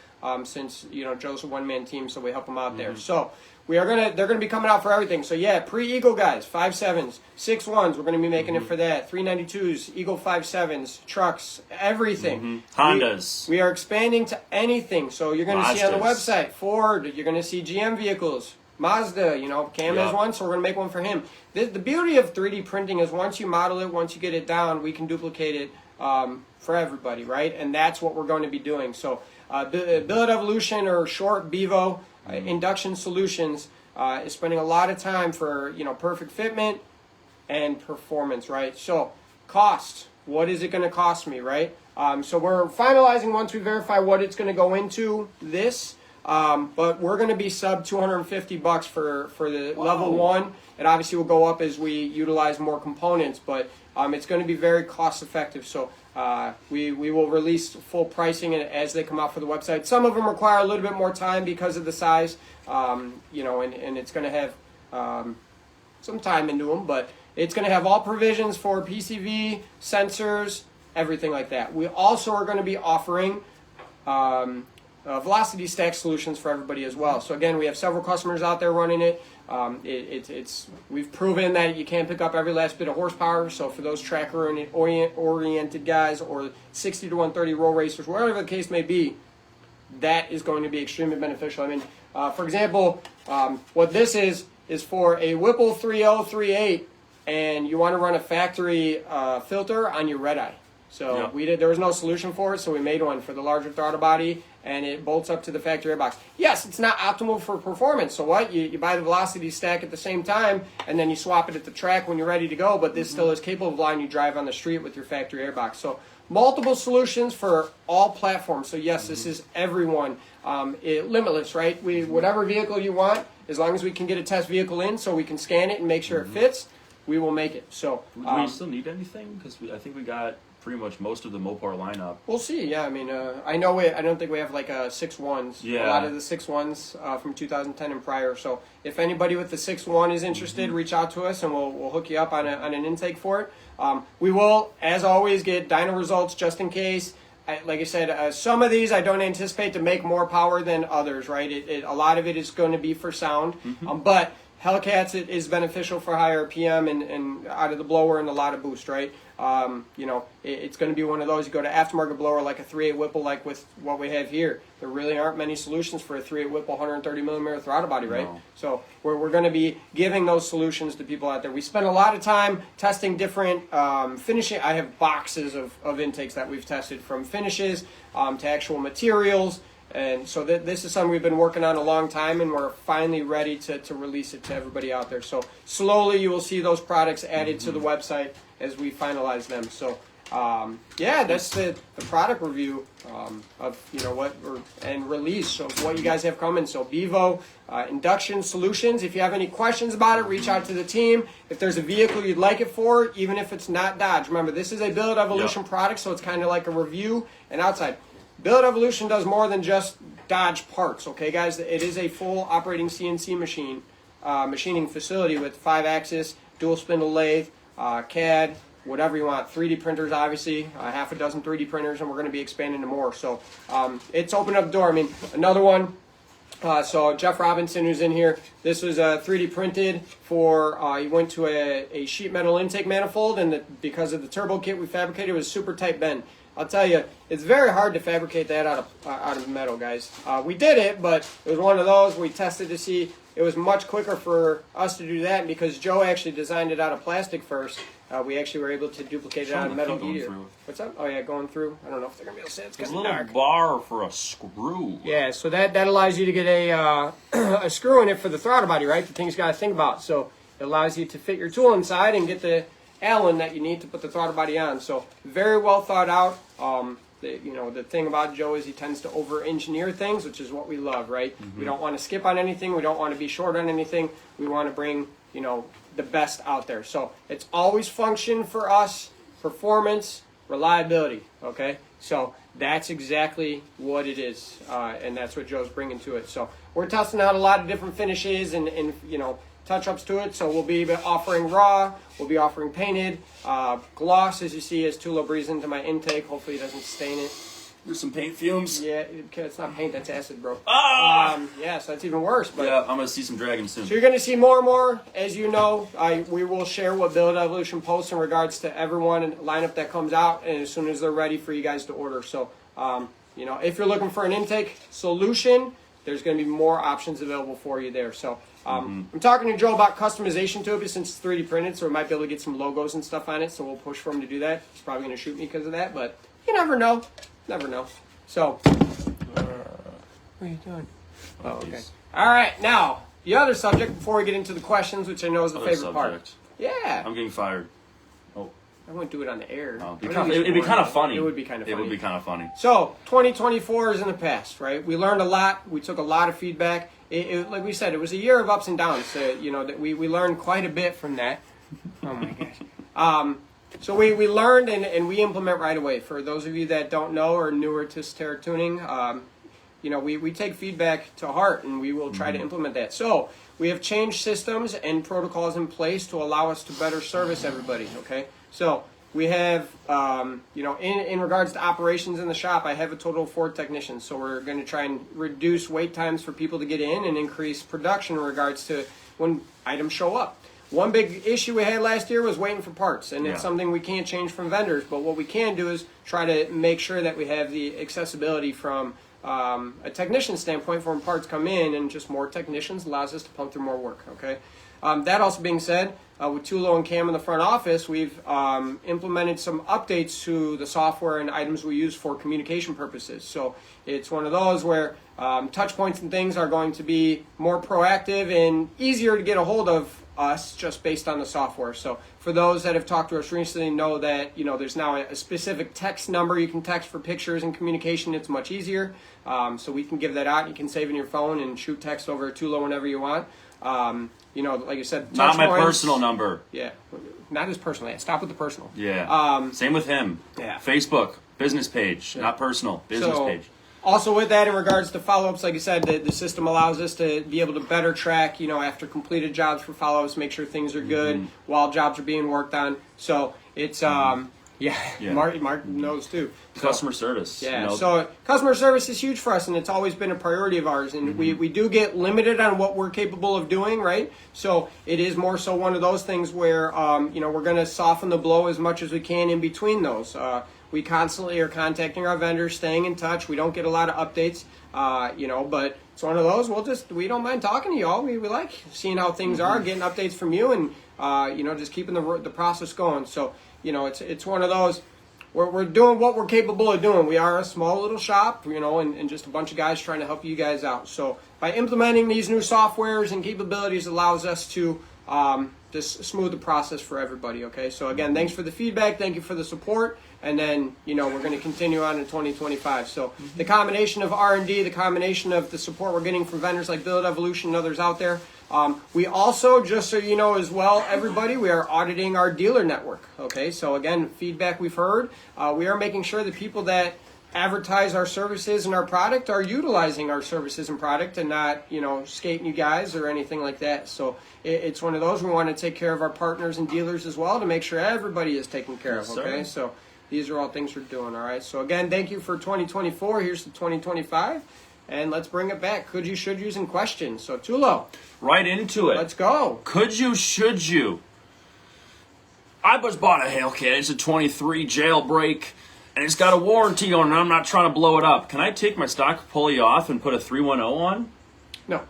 since Joe's a one-man team, so we help them out there. So they're gonna be coming out for everything. So yeah, pre-Eagle guys, 5.7s, 6.1s. We're gonna be making it for that. 392s, Eagle 5.7s, trucks, everything. Hondas. We are expanding to anything. So you're gonna see on the Mazdas. website Ford. You're gonna see GM vehicles. Mazda, Cam has one, so we're going to make one for him. The beauty of 3D printing is once you model it, once you get it down, we can duplicate it for everybody, right? And that's what we're going to be doing. So Billet Evolution, or short BEVO, Induction Solutions, is spending a lot of time for, perfect fitment and performance, right? So cost, what is it going to cost me, right? So we're finalizing once we verify what it's going to go into this. But we're going to be sub $250 for the level 1. It obviously will go up as we utilize more components, but it's going to be very cost effective. So we will release full pricing as they come out for the website. Some of them require a little bit more time because of the size, and it's going to have some time into them, but it's going to have all provisions for PCV, sensors, everything like that. We also are going to be offering velocity stack solutions for everybody as well. So again, we have several customers out there running it. We've proven that you can pick up every last bit of horsepower. So for those tracker oriented guys, or 60 to 130 roll racers, whatever the case may be, that is going to be extremely beneficial. I mean, for example, what this is for a Whipple 3038, and you want to run a factory filter on your red eye. So there was no solution for it, so we made one for the larger throttle body, and it bolts up to the factory airbox. Yes, it's not optimal for performance. So what? You buy the velocity stack at the same time, and then you swap it at the track when you're ready to go, but this still is capable of letting you drive on the street with your factory airbox. So multiple solutions for all platforms. So yes, this is everyone. Limitless, right? Whatever vehicle you want, as long as we can get a test vehicle in so we can scan it and make sure it fits, we will make it. So do we still need anything? Because I think we got pretty much most of the Mopar lineup. We'll see. Yeah, I mean, I don't think we have like 6.1s. Yeah. A lot of the 6.1s from 2010 and prior. So if anybody with the 6.1 is interested, reach out to us and we'll hook you up on an intake for it. We will, as always, get dyno results just in case. Like I said, some of these I don't anticipate to make more power than others. Right? A lot of it is going to be for sound, but Hellcats is beneficial for higher RPM and out of the blower and a lot of boost, right? It's going to be one of those. You go to aftermarket blower like a 3.8 Whipple, like with what we have here. There really aren't many solutions for a 3.8 Whipple 130 millimeter throttle body, right? No. So we're going to be giving those solutions to people out there. We spend a lot of time testing different finishing. I have boxes of intakes that we've tested, from finishes to actual materials. And so this is something we've been working on a long time, and we're finally ready to release it to everybody out there. So slowly you will see those products added to the website as we finalize them. So that's the product review and release of what you guys have coming. So BEVO, Induction Solutions. If you have any questions about it, reach out to the team. If there's a vehicle you'd like it for, even if it's not Dodge. Remember, this is a Billet Evolution product, so it's kind of like a review and outside. Billet Evolution does more than just Dodge parts, okay, guys? It is a full operating CNC machining facility with 5-axis, dual spindle lathe, CAD, whatever you want. 3D printers, obviously, half a dozen 3D printers, and we're going to be expanding to more. So it's opened up the door. I mean, another one. So Jeff Robinson, who's in here, this was 3D printed for, he went to a sheet metal intake manifold, and because of the turbo kit we fabricated, it was super tight bend. I'll tell you, it's very hard to fabricate that out of metal, guys. We did it, but it was one of those we tested to see. It was much quicker for us to do that, and because Joe actually designed it out of plastic first, we actually were able to duplicate it out of metal easier. What's up? Oh yeah, going through. I don't know if they're gonna be able to see it. It's There's a kind little of dark. bar for a screw. Yeah, so that allows you to get a a screw in it for the throttle body, right? The thing's got to think about. So it allows you to fit your tool inside and get the Allen that you need to put the throttle body on. So very well thought out. The thing about Joe is he tends to over-engineer things, which is what we love, right? We don't want to skip on anything. We don't want to be short on anything. We want to bring, the best out there. So it's always function for us, performance, reliability, okay? So that's exactly what it is, and that's what Joe's bringing to it. So we're testing out a lot of different finishes and you know, touch-ups to it. So we'll be offering raw, we'll be offering painted, gloss, as you see, as Tulo breathes into my intake. Hopefully he doesn't stain it. There's some paint fumes. Yeah, it's not paint, that's acid, bro. Ah! Yeah, so that's even worse. But Yeah, I'm going to see some dragons soon. so you're going to see more and more. As you know, we will share what Build Evolution posts in regards to everyone and lineup that comes out, and as soon as they're ready for you guys to order. So, you know, if you're looking for an intake solution, there's going to be more options available for you there. So I'm talking to Joe about customization to it, since it's 3D printed, so we might be able to get some logos and stuff on it. So we'll push for him to do that. He's probably going to shoot me because of that, but you never know. Never know. So, what are you doing? Oh, okay. All right. Now, the other subject before we get into the questions, which I know is the favorite part. Yeah. I'm getting fired. Oh. I wouldn't do it on the air. Oh, it'd be kind of funny. It would be kind of funny. It would be kind of funny. So, 2024 is in the past, right? We learned a lot. We took a lot of feedback. Like we said, it was a year of ups and downs. You know, that we learned quite a bit from that. Oh my gosh. So we learned and we implement right away. For those of you that don't know or newer to Satera tuning, you know, we take feedback to heart and we will try to implement that. So we have changed systems and protocols in place to allow us to better service everybody, okay? So we have, you know, in regards to operations in the shop, I have a total of 4 technicians. So we're going to try and reduce wait times for people to get in and increase production in regards to when items show up. One big issue we had last year was waiting for parts, and it's something we can't change from vendors, but what we can do is try to make sure that we have the accessibility from a technician standpoint for when parts come in, and just more technicians allows us to pump through more work, okay? That also being said, with Tulo and Cam in the front office, we've implemented some updates to the software and items we use for communication purposes. So it's one of those where touch points and things are going to be more proactive and easier to get a hold of us just based on the software. So for those that have talked to us recently know that, you know, there's now a specific text number you can text for pictures and communication. It's much easier. So we can give that out. You can save in your phone and shoot text over Tulo whenever you want. You know, like I said, not my points, personal number. Yeah, not his personal. Yeah, stop with the personal. Yeah. Same with him. Yeah. Facebook business page, not personal business page. Also with that, in regards to follow-ups, like I said, the system allows us to be able to better track, you know, after completed jobs for follow-ups, make sure things are good while jobs are being worked on. So it's Mark knows too. So, customer service. Yeah. You know. So customer service is huge for us, and it's always been a priority of ours. And we do get limited on what we're capable of doing, right? So it is more so one of those things where you know, we're going to soften the blow as much as we can in between those. We constantly are contacting our vendors, staying in touch. We don't get a lot of updates, you know, but it's one of those. We don't mind talking to y'all. We like seeing how things are, getting updates from you, and you know, just keeping the process going. So you know, it's one of those. We're doing what we're capable of doing. We are a small little shop, you know, and just a bunch of guys trying to help you guys out. So by implementing these new softwares and capabilities allows us to just smooth the process for everybody, okay? So again, thanks for the feedback. Thank you for the support. And then, you know, we're going to continue on in 2025. So the combination of R&D, the combination of the support we're getting from vendors like Build Evolution and others out there. We also, just so you know as well, everybody, we are auditing our dealer network, okay? So again, feedback we've heard. We are making sure that people that advertise our services and our product are utilizing our services and product and not, you know, skating you guys or anything like that. So it's one of those. We want to take care of our partners and dealers as well to make sure everybody is taken care of, okay? So these are all things we're doing, all right? So again, thank you for 2024. Here's the 2025. And let's bring it back. Could you, should yous, and questions. So Tulo. Right into it. Let's go. Could you, should you? I just bought a Hellcat. It's a 23 jailbreak, and it's got a warranty on it, and I'm not trying to blow it up. Can I take my stock pulley off and put a 310 on? No.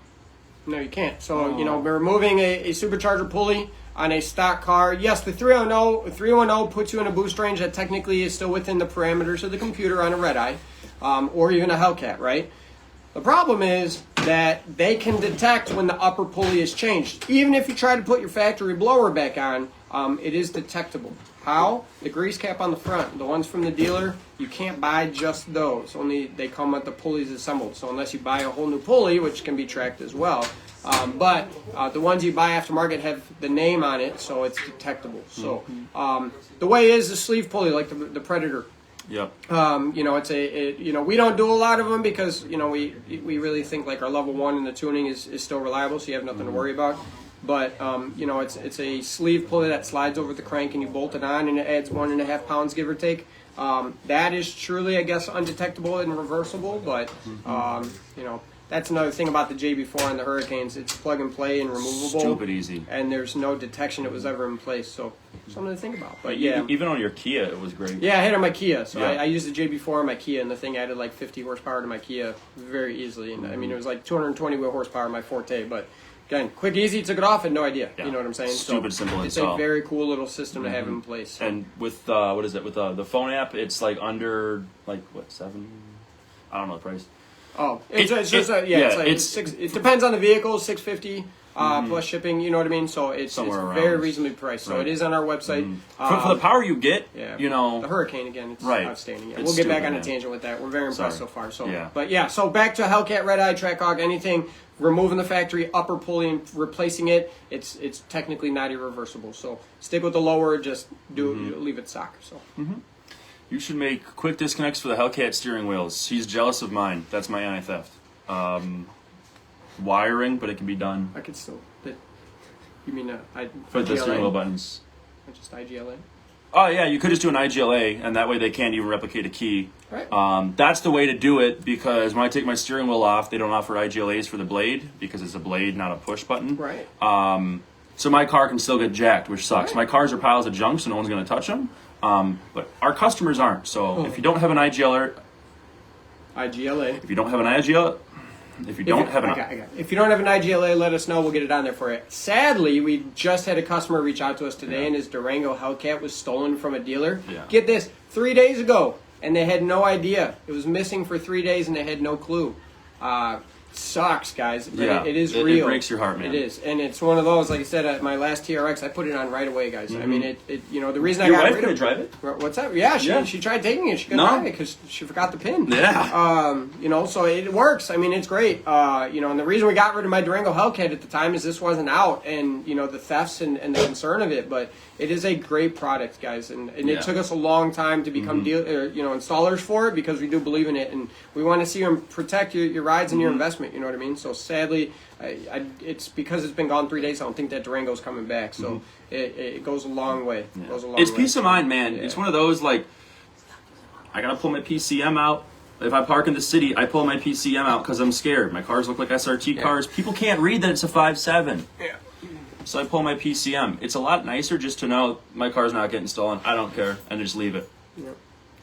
No, you can't. So, you know, we're removing a supercharger pulley on a stock car. Yes, the 310 puts you in a boost range that technically is still within the parameters of the computer on a red-eye, or even a Hellcat, right? The problem is that they can detect when the upper pulley is changed. Even if you try to put your factory blower back on, it is detectable. How? The grease cap on the front. The ones from the dealer, you can't buy just those. Only they come with the pulleys assembled. So unless you buy a whole new pulley, which can be tracked as well, But the ones you buy aftermarket have the name on it, so it's detectable. So the way is the sleeve pulley, like the Predator. Yep. We don't do a lot of them because we really think like our level 1 in the tuning is still reliable, so you have nothing to worry about. But it's a sleeve pulley that slides over the crank and you bolt it on, and it adds 1.5 pounds, give or take. That is truly, I guess, undetectable and reversible. But that's another thing about the JB4 and the Hurricanes. It's plug and play and removable. Stupid easy. And there's no detection it was ever in place. So something to think about. But even on your Kia, it was great. Yeah, I had it on my Kia. So Yeah. I used the JB4 on my Kia, and the thing added like 50 horsepower to my Kia very easily. And I mean, it was like 220 wheel horsepower in my Forte. But again, quick, easy, took it off, and no idea. Yeah. You know what I'm saying? Stupid simple It's install. a very cool little system to have in place. And with what is it? With the phone app, it's like under like what, 7? I don't know the price. Oh, it's six. It depends on the vehicle. $650 plus shipping. You know what I mean? So it's Somewhere very around. reasonably priced. So Right. it is on our website. For the power you get, Yeah, you the Hurricane again. It's Right. outstanding. Yeah, It's we'll get back stupid, on a man. tangent with that. We're very impressed Sorry. so far. So Yeah. but yeah. So back to Hellcat, Red Eye, Trackhawk, anything. Removing the factory upper pulley and replacing it. It's technically not irreversible. So stick with the lower. Just leave it stock. So. You should make quick disconnects for the Hellcat steering wheels. He's jealous of mine. That's my anti-theft. Wiring, but it can be done. I could still. You mean For the steering wheel IGLA? buttons. Just IGLA. Oh yeah, you could just do an IGLA, and that way they can't even replicate a key. Right. That's the way to do it, because when I take my steering wheel off, they don't offer IGLAs for the blade, because it's a blade, not a push button. Right. So my car can still get jacked, which sucks. Right. My cars are piles of junk, so no one's going to touch them. But our customers aren't. So if you don't have an IGLA, IGLA. if you don't have an IGLA, if you don't have an If you don't have an IGLA, let us know. We'll get it on there for you. Sadly, we just had a customer reach out to us today, and his Durango Hellcat was stolen from a dealer. Yeah. Get this, 3 days ago, and they had no idea. It was missing for 3 days, and they had no clue. Sucks, guys. But Yeah, it is it real. breaks your heart, man. It is, and it's one of those. Like I said, at my last TRX, I put it on right away, guys. I mean, the reason Your I got wife rid couldn't of drive it? What's that? Yeah, Yeah. she tried taking it. She couldn't No. drive it because she forgot the pin. Yeah. So it works. I mean, it's great. And the reason we got rid of my Durango Hellcat at the time is this wasn't out, and the thefts and the concern of it. But it is a great product, guys, and Yeah. it took us a long time to become installers for it, because we do believe in it, and we want to see them protect your rides and your investment. You know what I mean? So sadly, it's because it's been gone 3 days. I don't think that Durango's coming back. So it goes a long way. It goes a long It's way. peace of mind, man. Yeah. It's one of those, like, I gotta pull my PCM out. If I park in the city, I pull my PCM out because I'm scared. My cars look like SRT cars. People can't read that it's a 5.7. Yeah. So I pull my PCM. It's a lot nicer just to know my car's not getting stolen. I don't care, and just leave it. Yep.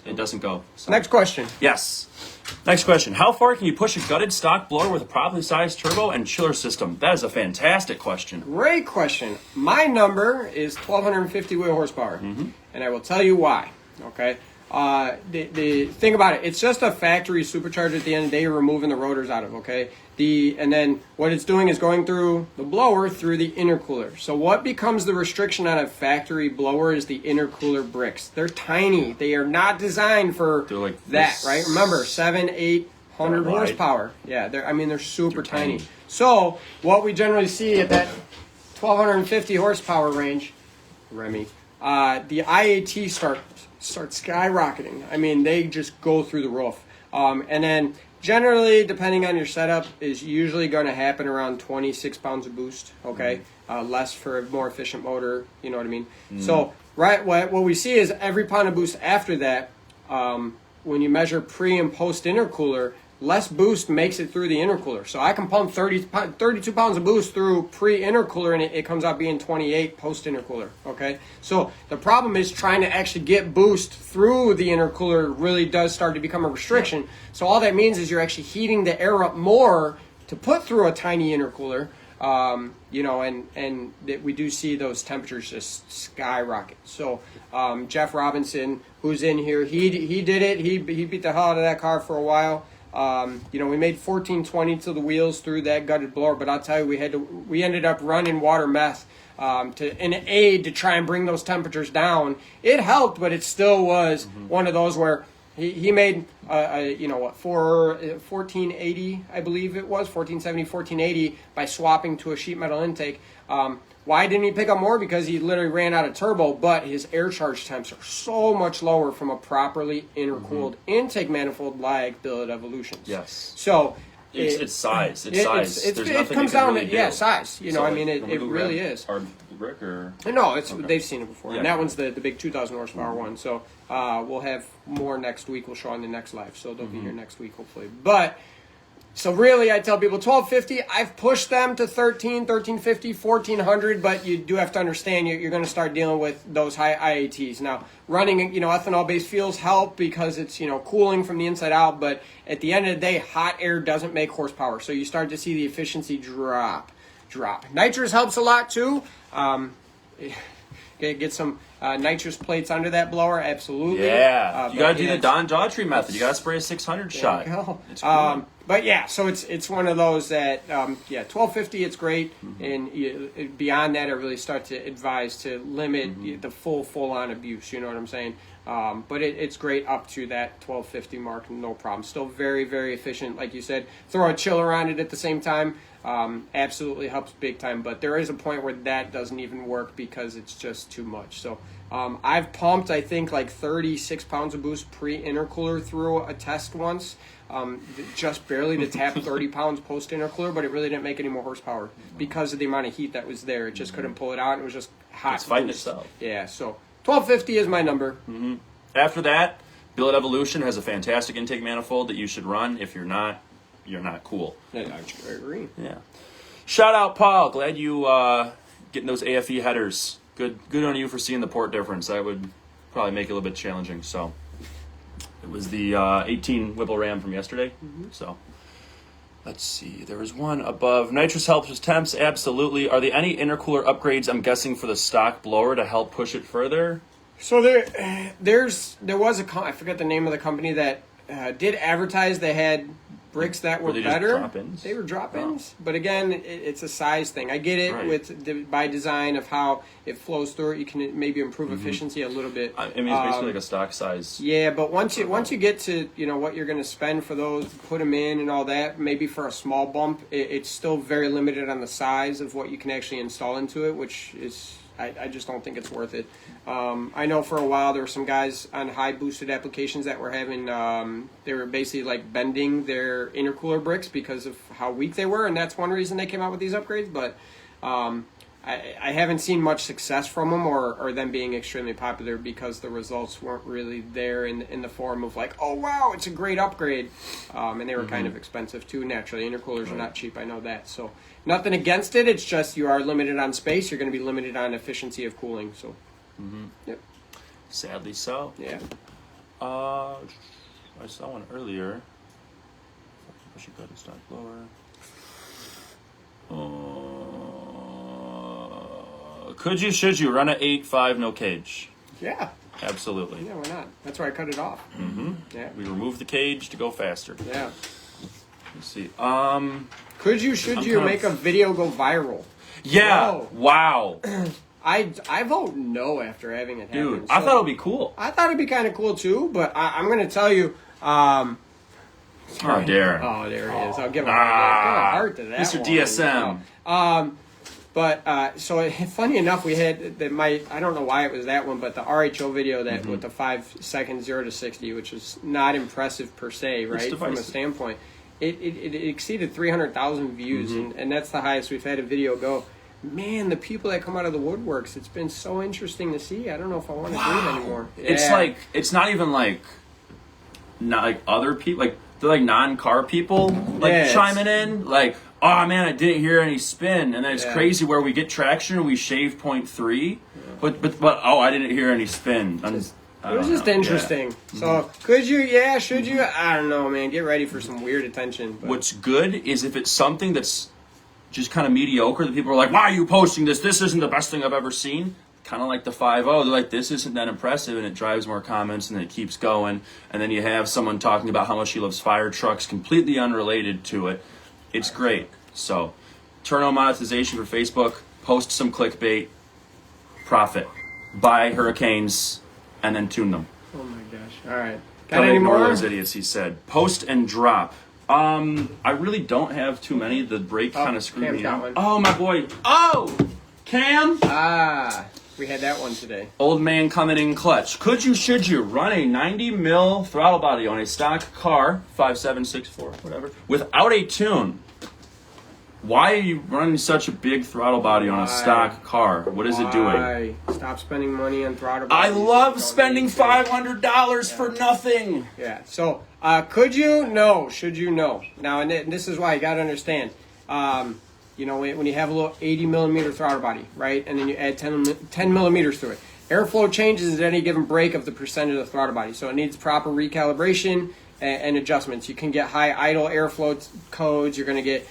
It doesn't go. So. Next question. Yes. Next question. How far can you push a gutted stock blower with a properly sized turbo and chiller system? That is a fantastic question. Great question. My number is 1,250 wheel horsepower, and I will tell you why. Okay. The thing about it, it's just a factory supercharger. At the end of the day, you're removing the rotors out of. Okay. And then what it's doing is going through the blower through the intercooler. So what becomes the restriction on a factory blower is the intercooler bricks. They're tiny. They are not designed for like that, this. right? Remember, 700-800 Wide. horsepower. Yeah, they're super tiny. So what we generally see at that 1,250 horsepower range, Remy, the IAT start skyrocketing. I mean, they just go through the roof. And then generally, depending on your setup, is usually going to happen around 26 pounds of boost. Okay, less for a more efficient motor. You know what I mean? So what we see is every pound of boost after that. When you measure pre and post intercooler, less boost makes it through the intercooler. So I can pump 32 pounds of boost through pre-intercooler, and it comes out being 28 post-intercooler, okay? So the problem is trying to actually get boost through the intercooler really does start to become a restriction. So all that means is you're actually heating the air up more to put through a tiny intercooler, and that we do see those temperatures just skyrocket. So Jeff Robinson, who's in here, he did it. He beat the hell out of that car for a while. We made 1420 to the wheels through that gutted blower, but I'll tell you, we ended up running water meth in aid to try and bring those temperatures down. It helped, but it still was one of those where He made, you know what, 1480, I believe it was, 1470, 1480 by swapping to a sheet metal intake. Why didn't he pick up more? Because he literally ran out of turbo, but his air charge temps are so much lower from a properly intercooled intake manifold like Billet Evolutions. Yes. So it's size. It's size. There's it nothing comes you can down really to do. size. You know, So, I mean, like, it really is. Or Rick or No, they've seen it before. Yeah. And that one's the big 2,000 horsepower one. So we'll have more next week. We'll show on the next live. So they'll be here next week, hopefully. But so really, I tell people 1,250. I've pushed them to 1,350, 1,400. But you do have to understand you're going to start dealing with those high IATs. Now, running ethanol-based fuels help because it's cooling from the inside out. But at the end of the day, hot air doesn't make horsepower. So you start to see the efficiency drop. Nitrous helps a lot too. Get some nitrous plates under that blower, absolutely. Yeah, you got to do the it's- Don Daughtry method. You got to spray a 600 shot. There you go. It's cool. But yeah, so it's one of those that 1,250, it's great, and beyond that, I really start to advise to limit the full on abuse. You know what I'm saying? But it's great up to that 1,250 mark, no problem. Still very, very efficient, like you said. Throw a chiller on it at the same time. Absolutely helps big time, but there is a point where that doesn't even work because it's just too much. So I've pumped, I think, like 36 pounds of boost pre-intercooler through a test once, just barely to tap 30 pounds post-intercooler, but it really didn't make any more horsepower because of the amount of heat that was there. It just couldn't pull it out, and it was just hot. It's fighting boost. itself. Yeah, so 1,250 is my number. After that, Billet Evolution has a fantastic intake manifold that you should run. If you're not cool. Yeah, I agree. Yeah. Shout out, Paul. Glad you getting those AFE headers. Good on you for seeing the port difference. That would probably make it a little bit challenging. So it was the 18 Whipple Ram from yesterday. So let's see. There was one above. Nitrous helps with temps. Absolutely. Are there any intercooler upgrades? I'm guessing for the stock blower to help push it further. So there was I forget the name of the company that did advertise they had bricks that were Were they just better. drop-ins? They were drop-ins, but again, it's a size thing. I get it Right. by design of how it flows through it. You can maybe improve efficiency a little bit. I mean, it's basically like a stock size. Yeah, but once you get to what you're going to spend for those, put them in and all that, maybe for a small bump, it's still very limited on the size of what you can actually install into it, which is. I just don't think it's worth it. I know for a while there were some guys on high boosted applications that were having, they were basically like bending their intercooler bricks because of how weak they were, and that's one reason they came out with these upgrades. But I haven't seen much success from them or them being extremely popular because the results weren't really there in the form of like, oh wow, it's a great upgrade. And they were kind of expensive too, naturally. Intercoolers are not cheap, I know that. So nothing against it, it's just you are limited on space, you're going to be limited on efficiency of cooling. So, yep. Sadly so. Yeah. I saw one earlier. Push it, go to stock blower. Should you run a 8.5 no cage? Yeah. Absolutely. Yeah, why not? That's why I cut it off. Yeah. We remove the cage to go faster. Yeah. Let's see. Should you make a video go viral? Yeah. Whoa. Wow. I vote no after having it happen. Dude, I thought it would be cool. I thought it'd be kind of cool too, but I'm going to tell you. Oh, Darren. Oh, there it is. I'll give him a heart to that. Mr. one. DSM. But so funny enough, we had I don't know why it was that one, but the RHO video that with the 5 second 0 to 60, which is not impressive per se, right? From a standpoint, it exceeded 300,000 views, and that's the highest we've had a video go. Man, the people that come out of the woodworks, it's been so interesting to see. I don't know if I want to do it anymore. Yeah. It's like, it's not even like, not like other people, like, they're like non-car people, like chiming in, like, oh man, I didn't hear any spin, and then it's crazy where we get traction and we shave 0.3, but I didn't hear any spin. It was just interesting. Yeah. So could you? Yeah, should you? I don't know, man. Get ready for some weird attention. But. What's good is if it's something that's just kind of mediocre, that people are like, why are you posting this? This isn't the best thing I've ever seen. Kind of like the 5.0, they're like, this isn't that impressive, and it drives more comments, and then it keeps going, and then you have someone talking about how much he loves fire trucks, completely unrelated to it. It's great. So, turn on monetization for Facebook, post some clickbait, profit, buy Hurricanes, and then tune them. Oh my gosh! All right. Got Don't any ignore more? those idiots, he said. Post and drop. I really don't have too many. The brake kind of screwed Cam's me got out. one. Oh, my boy. Oh! Cam? We had that one today. Old man coming in clutch. Could you, should you run a 90 mil throttle body on a stock car, 5764, whatever, without a tune? Why are you running such a big throttle body on a stock car? What is it doing? Why? Stop spending money on throttle I bodies. love Don't spending need to. $500 for nothing. Yeah. So, could you? No. Should you? No. Now, and this is why you got to understand. You know, when you have a little 80 millimeter throttle body, right, and then you add 10 millimeters to it, airflow changes at any given break of the percentage of the throttle body. So it needs proper recalibration and adjustments. You can get high idle airflow codes. You're going to get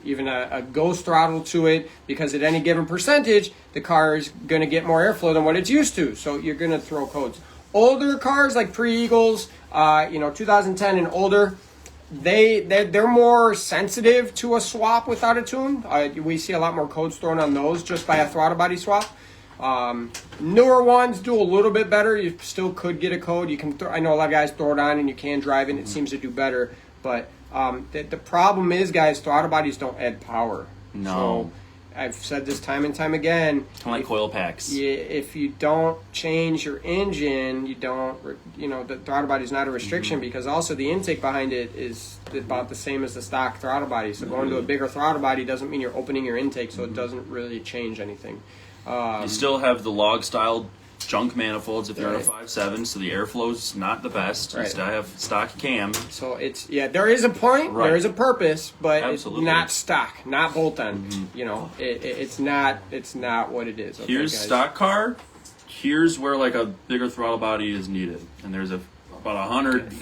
even a ghost throttle to it, because at any given percentage, the car is going to get more airflow than what it's used to. So you're going to throw codes. Older cars like pre-Eagles, 2010 and older, they're more sensitive to a swap without a tune. We see a lot more codes thrown on those just by a throttle body swap. Newer ones do a little bit better. You still could get a code. You can. I know a lot of guys throw it on and you can drive it, and it seems to do better. But the problem is, guys, throttle bodies don't add power. No. So I've said this time and time again. Kind of like coil packs. If you don't change your engine, you don't. The throttle body is not a restriction, because also the intake behind it is about the same as the stock throttle body. So going to a bigger throttle body doesn't mean you're opening your intake, so it doesn't really change anything. You still have the log style junk manifolds if you're at a 5.7, so the airflow's not the best. You Right. still have stock cam. So there is a point, Right. there is a purpose, but Absolutely. it's not stock, not bolt on. It's not what it is. Okay, Here's guys? stock car. Here's where like a bigger throttle body is needed, and there's about 100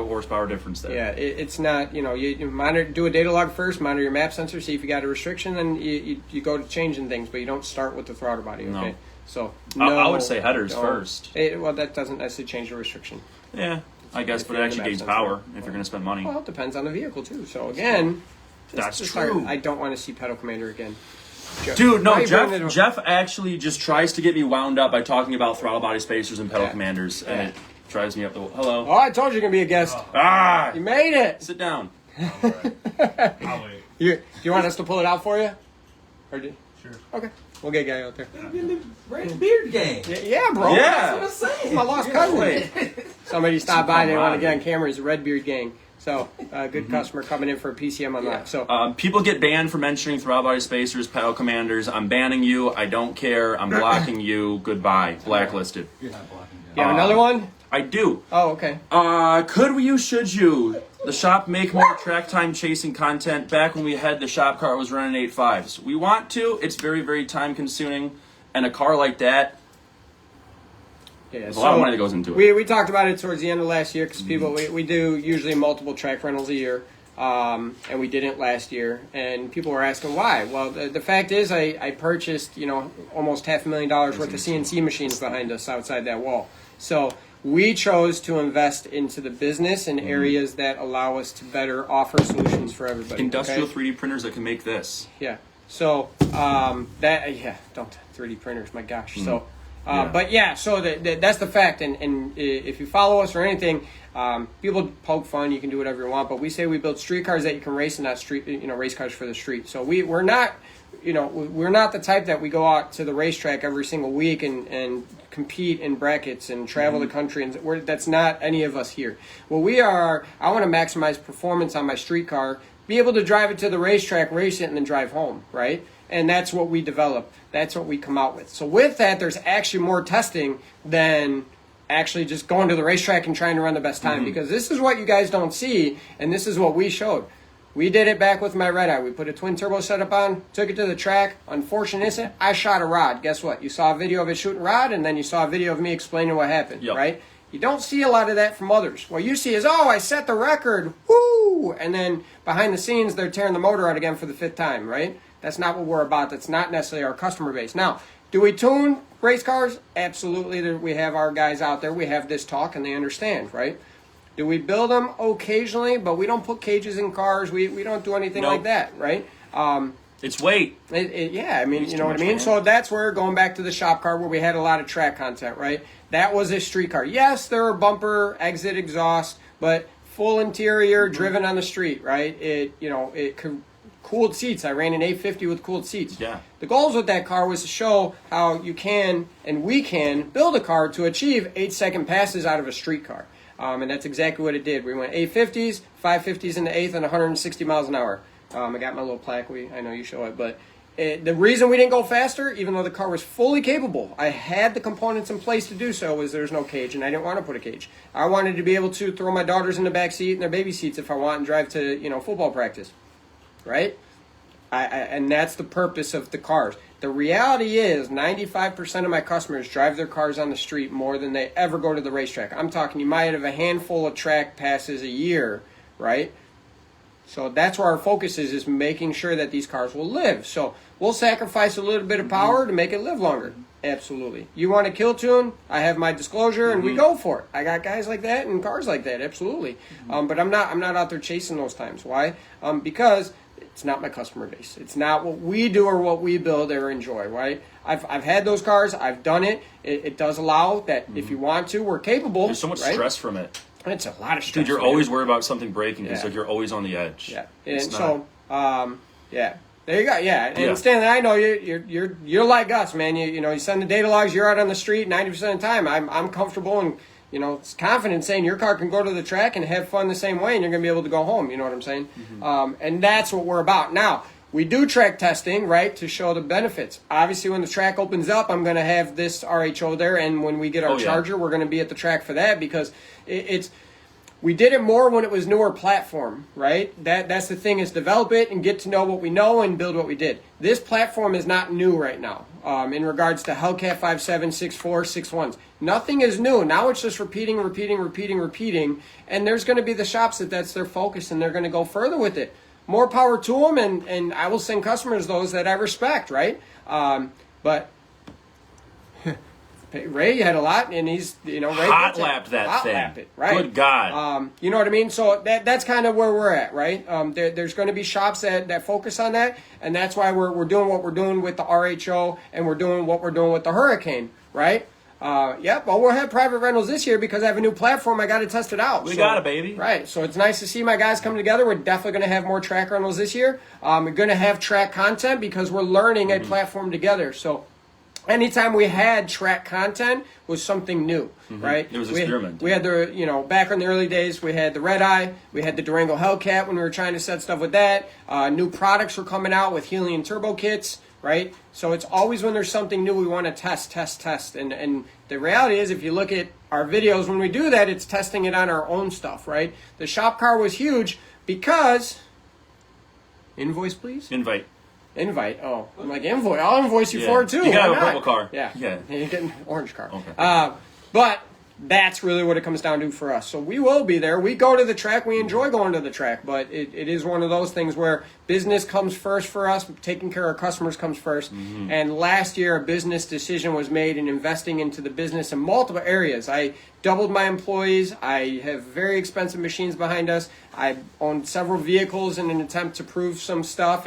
horsepower difference there. Yeah, it's not. You monitor, do a data log first, monitor your map sensor, see if you got a restriction, and you go to changing things, but you don't start with the throttle body. Okay, No. so I would say headers don't. first. Well, that doesn't necessarily change the restriction. Yeah, I guess, but it you're in actually the gains map power sensor. if you're going to spend money. Well, it depends on the vehicle too. So again, That's just true. I don't want to see Pedal Commander again. Dude, no, Why you bringing it Jeff actually just tries to get me wound up by talking about throttle body spacers and pedal Yeah. commanders, and Yeah. it drives me up the hello. Oh, I told you you're gonna be a guest. Ah! You made it. Sit down. I'll wait. Do you want us to pull it out for you? Or do? Sure. Okay, we'll get a guy out there. Red beard gang. Yeah, bro. Yeah. That's what I'm saying. My lost cousin. Somebody stopped by. They want to get on camaraderie. camera. It's a Redbeard gang. So, good customer coming in for a PCM on live. So, People get banned for mentioning throttle body spacers, pedal commanders. I'm banning you. I don't care. I'm blocking you. Goodbye. Blacklisted. You're not blocking you have another one? I do. Oh, okay. Could we, should you? The shop make more track time chasing content. Back when we had the shop car, it was running 8.5s. We want to. It's very, very time consuming. And a car like that, Yeah, there's a lot of money that goes into it. We talked about it towards the end of last year, because people we do usually multiple track rentals a year, and we didn't last year, and people were asking why. Well, the fact is, I purchased almost $500,000 worth of CNC machines behind us outside that wall. So we chose to invest into the business in areas that allow us to better offer solutions for everybody. Industrial okay? 3D printers that can make this. Yeah. So don't 3D printers, my gosh. So. Yeah. But yeah, so that's the fact, and if you follow us or anything, people poke fun. You can do whatever you want, but we say we build street cars that you can race, and not race cars for the street. So we're not the type that we go out to the racetrack every single week and compete in brackets and travel the country, and that's not any of us here. Well, we are. I want to maximize performance on my street car, be able to drive it to the racetrack, race it, and then drive home, right? And that's what we develop. That's what we come out with. So with that, there's actually more testing than actually just going to the racetrack and trying to run the best time. Because this is what you guys don't see, and this is what we showed. We did it back with my Red Eye. We put a twin turbo setup on, took it to the track. Unfortunate incident, I shot a rod. Guess what? You saw a video of it shooting rod, and then you saw a video of me explaining what happened, Yep. right? You don't see a lot of that from others. What you see is, oh, I set the record, woo! And then behind the scenes, they're tearing the motor out again for the 5th time, right? That's not what we're about. That's not necessarily our customer base. Now, do we tune race cars? Absolutely. We have our guys out there. We have this talk, and they understand, right? Do we build them occasionally? But we don't put cages in cars. We don't do anything Nope. like that, right? It's weight. Yeah, I mean, It's you too know what I much mean? for So him. that's where, going back to the shop car where we had a lot of track content, right? That was a street car. Yes, there were bumper, exit, exhaust, but full interior, driven on the street, right? Cooled seats. I ran an 850 with cooled seats. Yeah. The goals with that car was to show how you can and we can build a car to achieve 8-second passes out of a street car. And that's exactly what it did. We went 850s, 550s in the eighth, and 160 miles an hour. I got my little plaque. I know you show it, but the reason we didn't go faster, even though the car was fully capable, I had the components in place to do so, was there's no cage, and I didn't want to put a cage. I wanted to be able to throw my daughters in the back seat and their baby seats if I want and drive to football practice, right? And that's the purpose of the cars. The reality is 95% of my customers drive their cars on the street more than they ever go to the racetrack. I'm talking you might have a handful of track passes a year, right? So that's where our focus is making sure that these cars will live. So we'll sacrifice a little bit of power to make it live longer. Absolutely. You want to kill tune? I have my disclosure, and we go for it. I got guys like that and cars like that. Absolutely. But I'm not out there chasing those times. Why? Because it's not my customer base. It's not what we do or what we build or enjoy, right? I've had those cars. I've done it. It does allow that if you want to, we're capable. There's so much right? stress from it. It's a lot of stress. Dude, you're man. always worried about something breaking because Yeah. like you're always on the edge. Yeah, and It's so yeah, there you go. Yeah, and Yeah. Stanley, I know you're like us, man. You send the data logs. You're out on the street 90% of the time. I'm comfortable and confident saying your car can go to the track and have fun the same way, and you're gonna be able to go home. You know what I'm saying? And that's what we're about now. We do track testing, right, to show the benefits. Obviously, when the track opens up, I'm going to have this RHO there, and when we get our charger, we're going to be at the track for that because we did it more when it was newer platform, right? That's the thing, is develop it and get to know what we know and build what we did. This platform is not new right now in regards to Hellcat 5.7, 6.4, 6.1s. Nothing is new. Now it's just repeating, and there's going to be the shops that's their focus, and they're going to go further with it. More power to them, and I will send customers those that I respect, right? But Ray had a lot, and he's Ray hot lapped that thing. Lapped it, right? Good God. You know what I mean? So that's kind of where we're at, right? There's going to be shops that focus on that, and that's why we're doing what we're doing with the RHO, and we're doing what we're doing with the Hurricane, right? Well, we'll have private rentals this year because I have a new platform. I got to test it out. We got it, baby. Right. So it's nice to see my guys come together. We're definitely going to have more track rentals this year. We're going to have track content because we're learning a platform together. So anytime we had track content was something new, right? It was experiment. We had the, back in the early days, we had the Red Eye, we had the Durango Hellcat when we were trying to set stuff with that. New products were coming out with helium turbo kits, right? So it's always when there's something new, we want to test. And the reality is, if you look at our videos, when we do that, it's testing it on our own stuff, right? The shop car was huge because, invoice please? Invite. Oh, I'm like, invoice. I'll invoice you for it too. You got Why a not? purple car. Yeah. Yeah. You're getting an orange car. Okay. But that's really what it comes down to for us. So we will be there. We go to the track. We enjoy going to the track. But it is one of those things where business comes first for us. Taking care of our customers comes first. And last year, a business decision was made in investing into the business in multiple areas. I doubled my employees. I have very expensive machines behind us. I own several vehicles in an attempt to prove some stuff.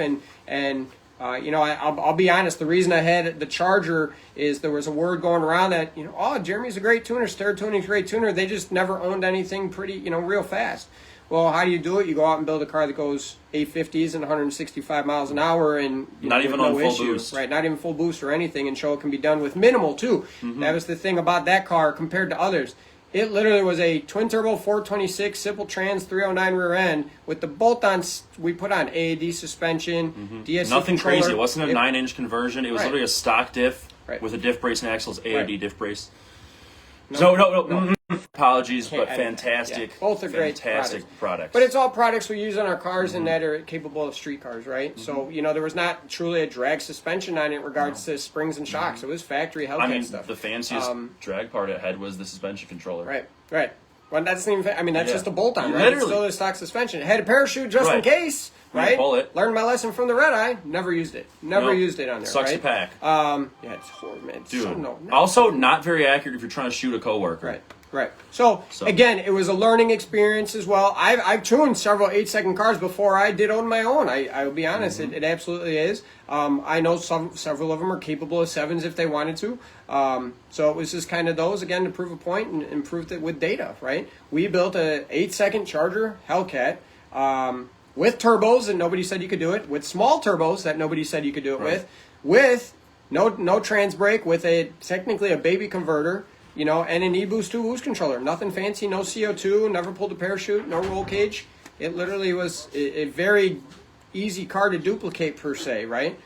I'll be honest, the reason I had the Charger is there was a word going around that, Jeremy's a great tuner, Satera Tuning's a great tuner. They just never owned anything pretty, real fast. Well, how do you do it? You go out and build a car that goes 850s and 165 miles an hour and not even on full boost. Right, not even full boost or anything, and show it can be done with minimal too. That was the thing about that car compared to others. It literally was a twin-turbo 426 simple trans 309 rear end with the bolt-ons we put on AAD suspension, DSC Nothing controller. crazy. It wasn't a 9-inch conversion. It was Right. literally a stock diff Right. with a diff brace and axles, AAD Right. diff brace. No. No. Apologies, Can't but edit that. fantastic. Yeah. Both are great fantastic products. But it's all products we use on our cars and that are capable of street cars, right? So, there was not truly a drag suspension on it in regards to springs and shocks. It was factory Hellcat stuff. the fanciest drag part it had was the suspension controller. Right. Well, that's not even, that's Yeah. just a bolt-on, right? Literally. It's still a stock suspension. It had a parachute just in Right. case, right? Pull it. Learned my lesson from the Red Eye. Never used it. Never used it on there, Sucks right? to pack. It's horrible, man. It's Dude. so no. Also, not very accurate if you're trying to shoot a coworker. Right. Right. So again, it was a learning experience as well. I've tuned several 8-second cars before I did own my own. I will be honest, it absolutely is. I know several of them are capable of 7s if they wanted to. So it was just kind of those, again, to prove a point and prove it with data, right? We built a 8-second Charger Hellcat with turbos that nobody said you could do it, with small turbos that nobody said you could do it with no trans brake, with technically a baby converter, you know, and an eBoost 2 boost controller. Nothing fancy, no CO2, never pulled a parachute, no roll cage. It literally was a very easy car to duplicate per se, right?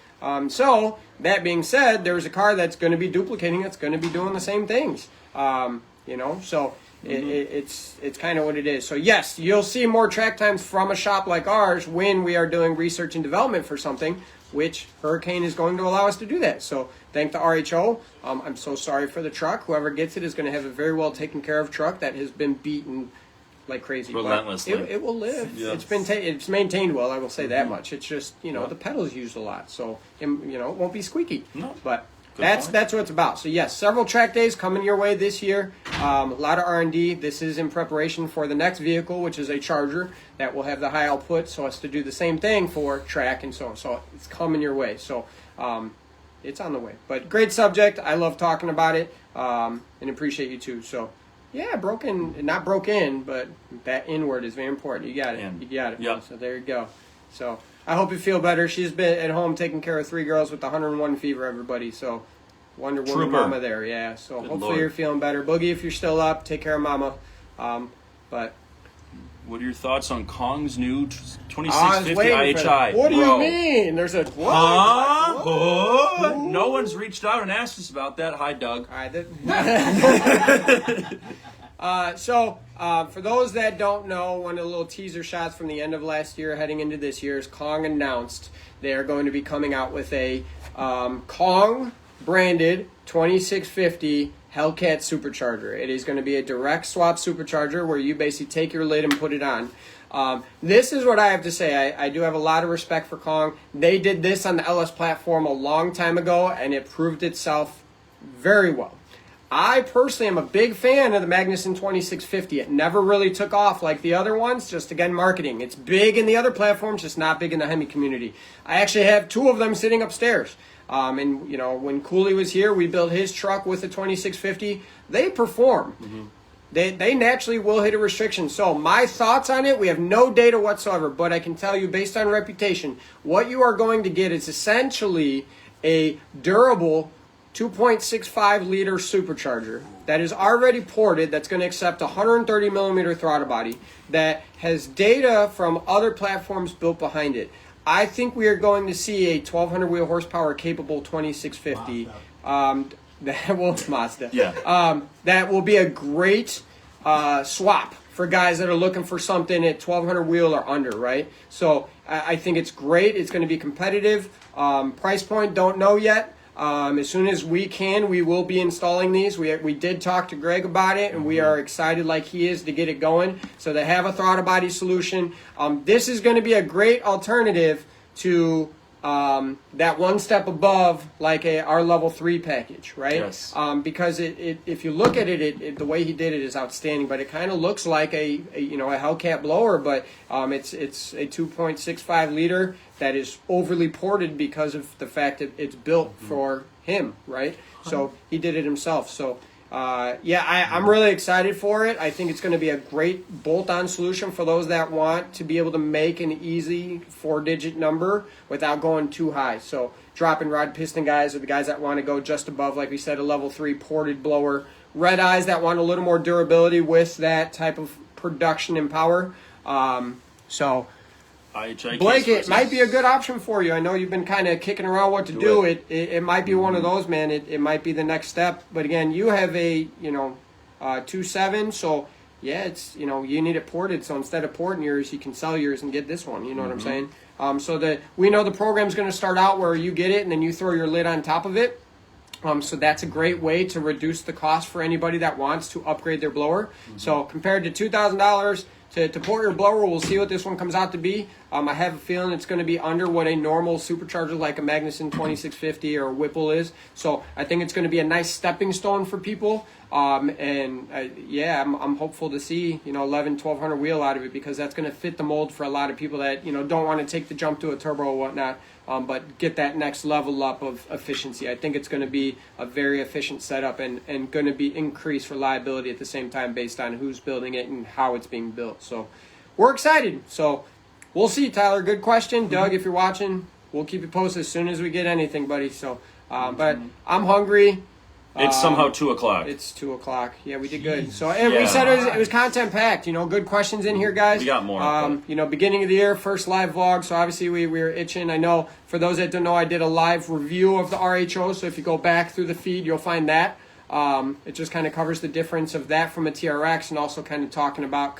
So that being said, there's a car that's going to be duplicating, that's going to be doing the same things, you know, so it's kind of what it is. So yes, you'll see more track times from a shop like ours when we are doing research and development for something, which Hurricane is going to allow us to do that. So thank the RHO. I'm so sorry for the truck. Whoever gets it is going to have a very well taken care of truck that has been beaten like crazy. Relentlessly. It will live. Yeah. It's maintained well, I will say that much. It's just, you know, the pedal's used a lot, so, you know, it won't be squeaky. No. But Good that's point. what it's about. So yes, several track days coming your way this year. A lot of R&D. This is in preparation for the next vehicle, which is a Charger that will have the high output, so as to do the same thing for track and so on. So it's coming your way. So it's on the way. But great subject. I love talking about it, and appreciate you too. So yeah, not broken, but that inward is very important. You got it. In. You got it. Yep. So there you go. So I hope you feel better. She's been at home taking care of 3 girls with 101 fever, everybody. So Wonder Woman Trooper. mama there, yeah. So Good hopefully Lord. you're feeling better. Boogie, if you're still up, take care of mama. But What are your thoughts on Kong's new I was 2650 waiting for IHI? that. What do you Bro. mean? There's a what? Huh? What? No one's reached out and asked us about that. Hi, Doug. All right. So for those that don't know, one of the little teaser shots from the end of last year heading into this year is Kong announced they are going to be coming out with a Kong branded 2650 Hellcat supercharger. It is going to be a direct swap supercharger where you basically take your lid and put it on. This is what I have to say. I do have a lot of respect for Kong. They did this on the LS platform a long time ago, and it proved itself very well. I personally am a big fan of the Magnuson 2650. It never really took off like the other ones, just again marketing. It's big in the other platforms, just not big in the Hemi community. I actually have 2 of them sitting upstairs. And you know, when Cooley was here, we built his truck with the 2650. They perform. They naturally will hit a restriction. So my thoughts on it, we have no data whatsoever, but I can tell you based on reputation, what you are going to get is essentially a durable 2.65 liter supercharger that is already ported, that's going to accept 130 millimeter throttle body, that has data from other platforms built behind it. I think we are going to see a 1200 wheel horsepower capable 2650 that will Mazda. Yeah. That will be a great swap for guys that are looking for something at 1200 wheel or under, right? So I think it's great. It's going to be competitive. Price point, don't know yet. As soon as we can, we will be installing these. We did talk to Greg about it, and we are excited like he is to get it going. So they have a throttle body solution. This is going to be a great alternative to that one step above, like our level 3 package, right? Yes. Because if you look at it, the way he did it is outstanding. But it kind of looks like a Hellcat blower, but it's a 2.65 liter that is overly ported because of the fact that it's built for him, right? So he did it himself. So I'm really excited for it. I think it's going to be a great bolt-on solution for those that want to be able to make an easy 4-digit number without going too high. So dropping rod piston guys, or the guys that want to go just above, like we said, a level 3 ported blower. Red eyes that want a little more durability with that type of production and power. So IHI Blake, case it might be a good option for you. I know you've been kind of kicking around what to do. It might be one of those, man. It might be the next step. But again, you have a 2.7, so yeah, it's you need it ported. So instead of porting yours, you can sell yours and get this one. You know what I'm saying? So that we know the program's going to start out where you get it and then you throw your lid on top of it. So that's a great way to reduce the cost for anybody that wants to upgrade their blower. So compared to $2,000 to port your blower. We'll see what this one comes out to be. I have a feeling it's going to be under what a normal supercharger like a Magnuson 2650 or a Whipple is. So I think it's going to be a nice stepping stone for people. Yeah, I'm hopeful to see 1200 wheel out of it, because that's going to fit the mold for a lot of people that don't want to take the jump to a turbo or whatnot, but get that next level up of efficiency. I think it's going to be a very efficient setup and going to be increased reliability at the same time based on who's building it and how it's being built. So we're excited. So we'll see, Tyler. Good question. Doug, if you're watching, we'll keep you posted as soon as we get anything, buddy. So, but I'm hungry. It's somehow 2 o'clock. It's 2 o'clock. Yeah, we did good. So we said it was content packed. Good questions in here, guys. We got more. Beginning of the year, first live vlog. So obviously we were itching. I know for those that don't know, I did a live review of the RHO. So if you go back through the feed, you'll find that. It just kind of covers the difference of that from a TRX, and also kind of talking about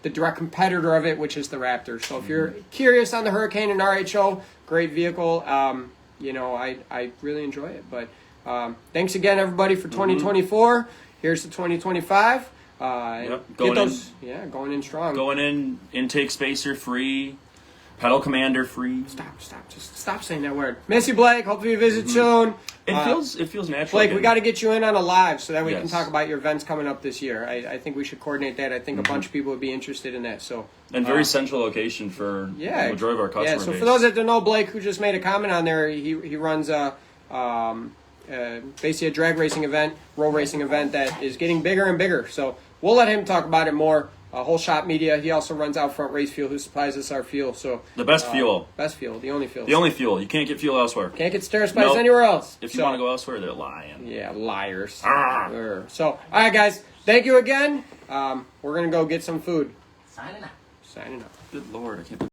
the direct competitor of it, which is the Raptor. So if you're curious on the Hurricane and RHO, great vehicle. I really enjoy it. But thanks again, everybody, for 2024. Here's the 2025. Going in strong. Going in, intake spacer free, pedal commander free. Stop saying that word. Miss you, Blake. Hopefully you visit soon. It feels natural. Blake, we got to get you in on a live so that we can talk about your events coming up this year. I think we should coordinate that. I think a bunch of people would be interested in that. So very central location for the majority of our customer base. So for those that don't know, Blake, who just made a comment on there, he runs basically a drag racing event, roll racing event that is getting bigger and bigger. So we'll let him talk about it more. Whole Shop Media. He also runs Out Front Race Fuel, who supplies us our fuel. So the best fuel. The only fuel. The only fuel. You can't get fuel elsewhere. Can't get Satera Spice anywhere else. If you want to go elsewhere, they're lying. Yeah, liars. So, all right, guys. Thank you again. We're going to go get some food. Signing out. Signing out. Good Lord, I can't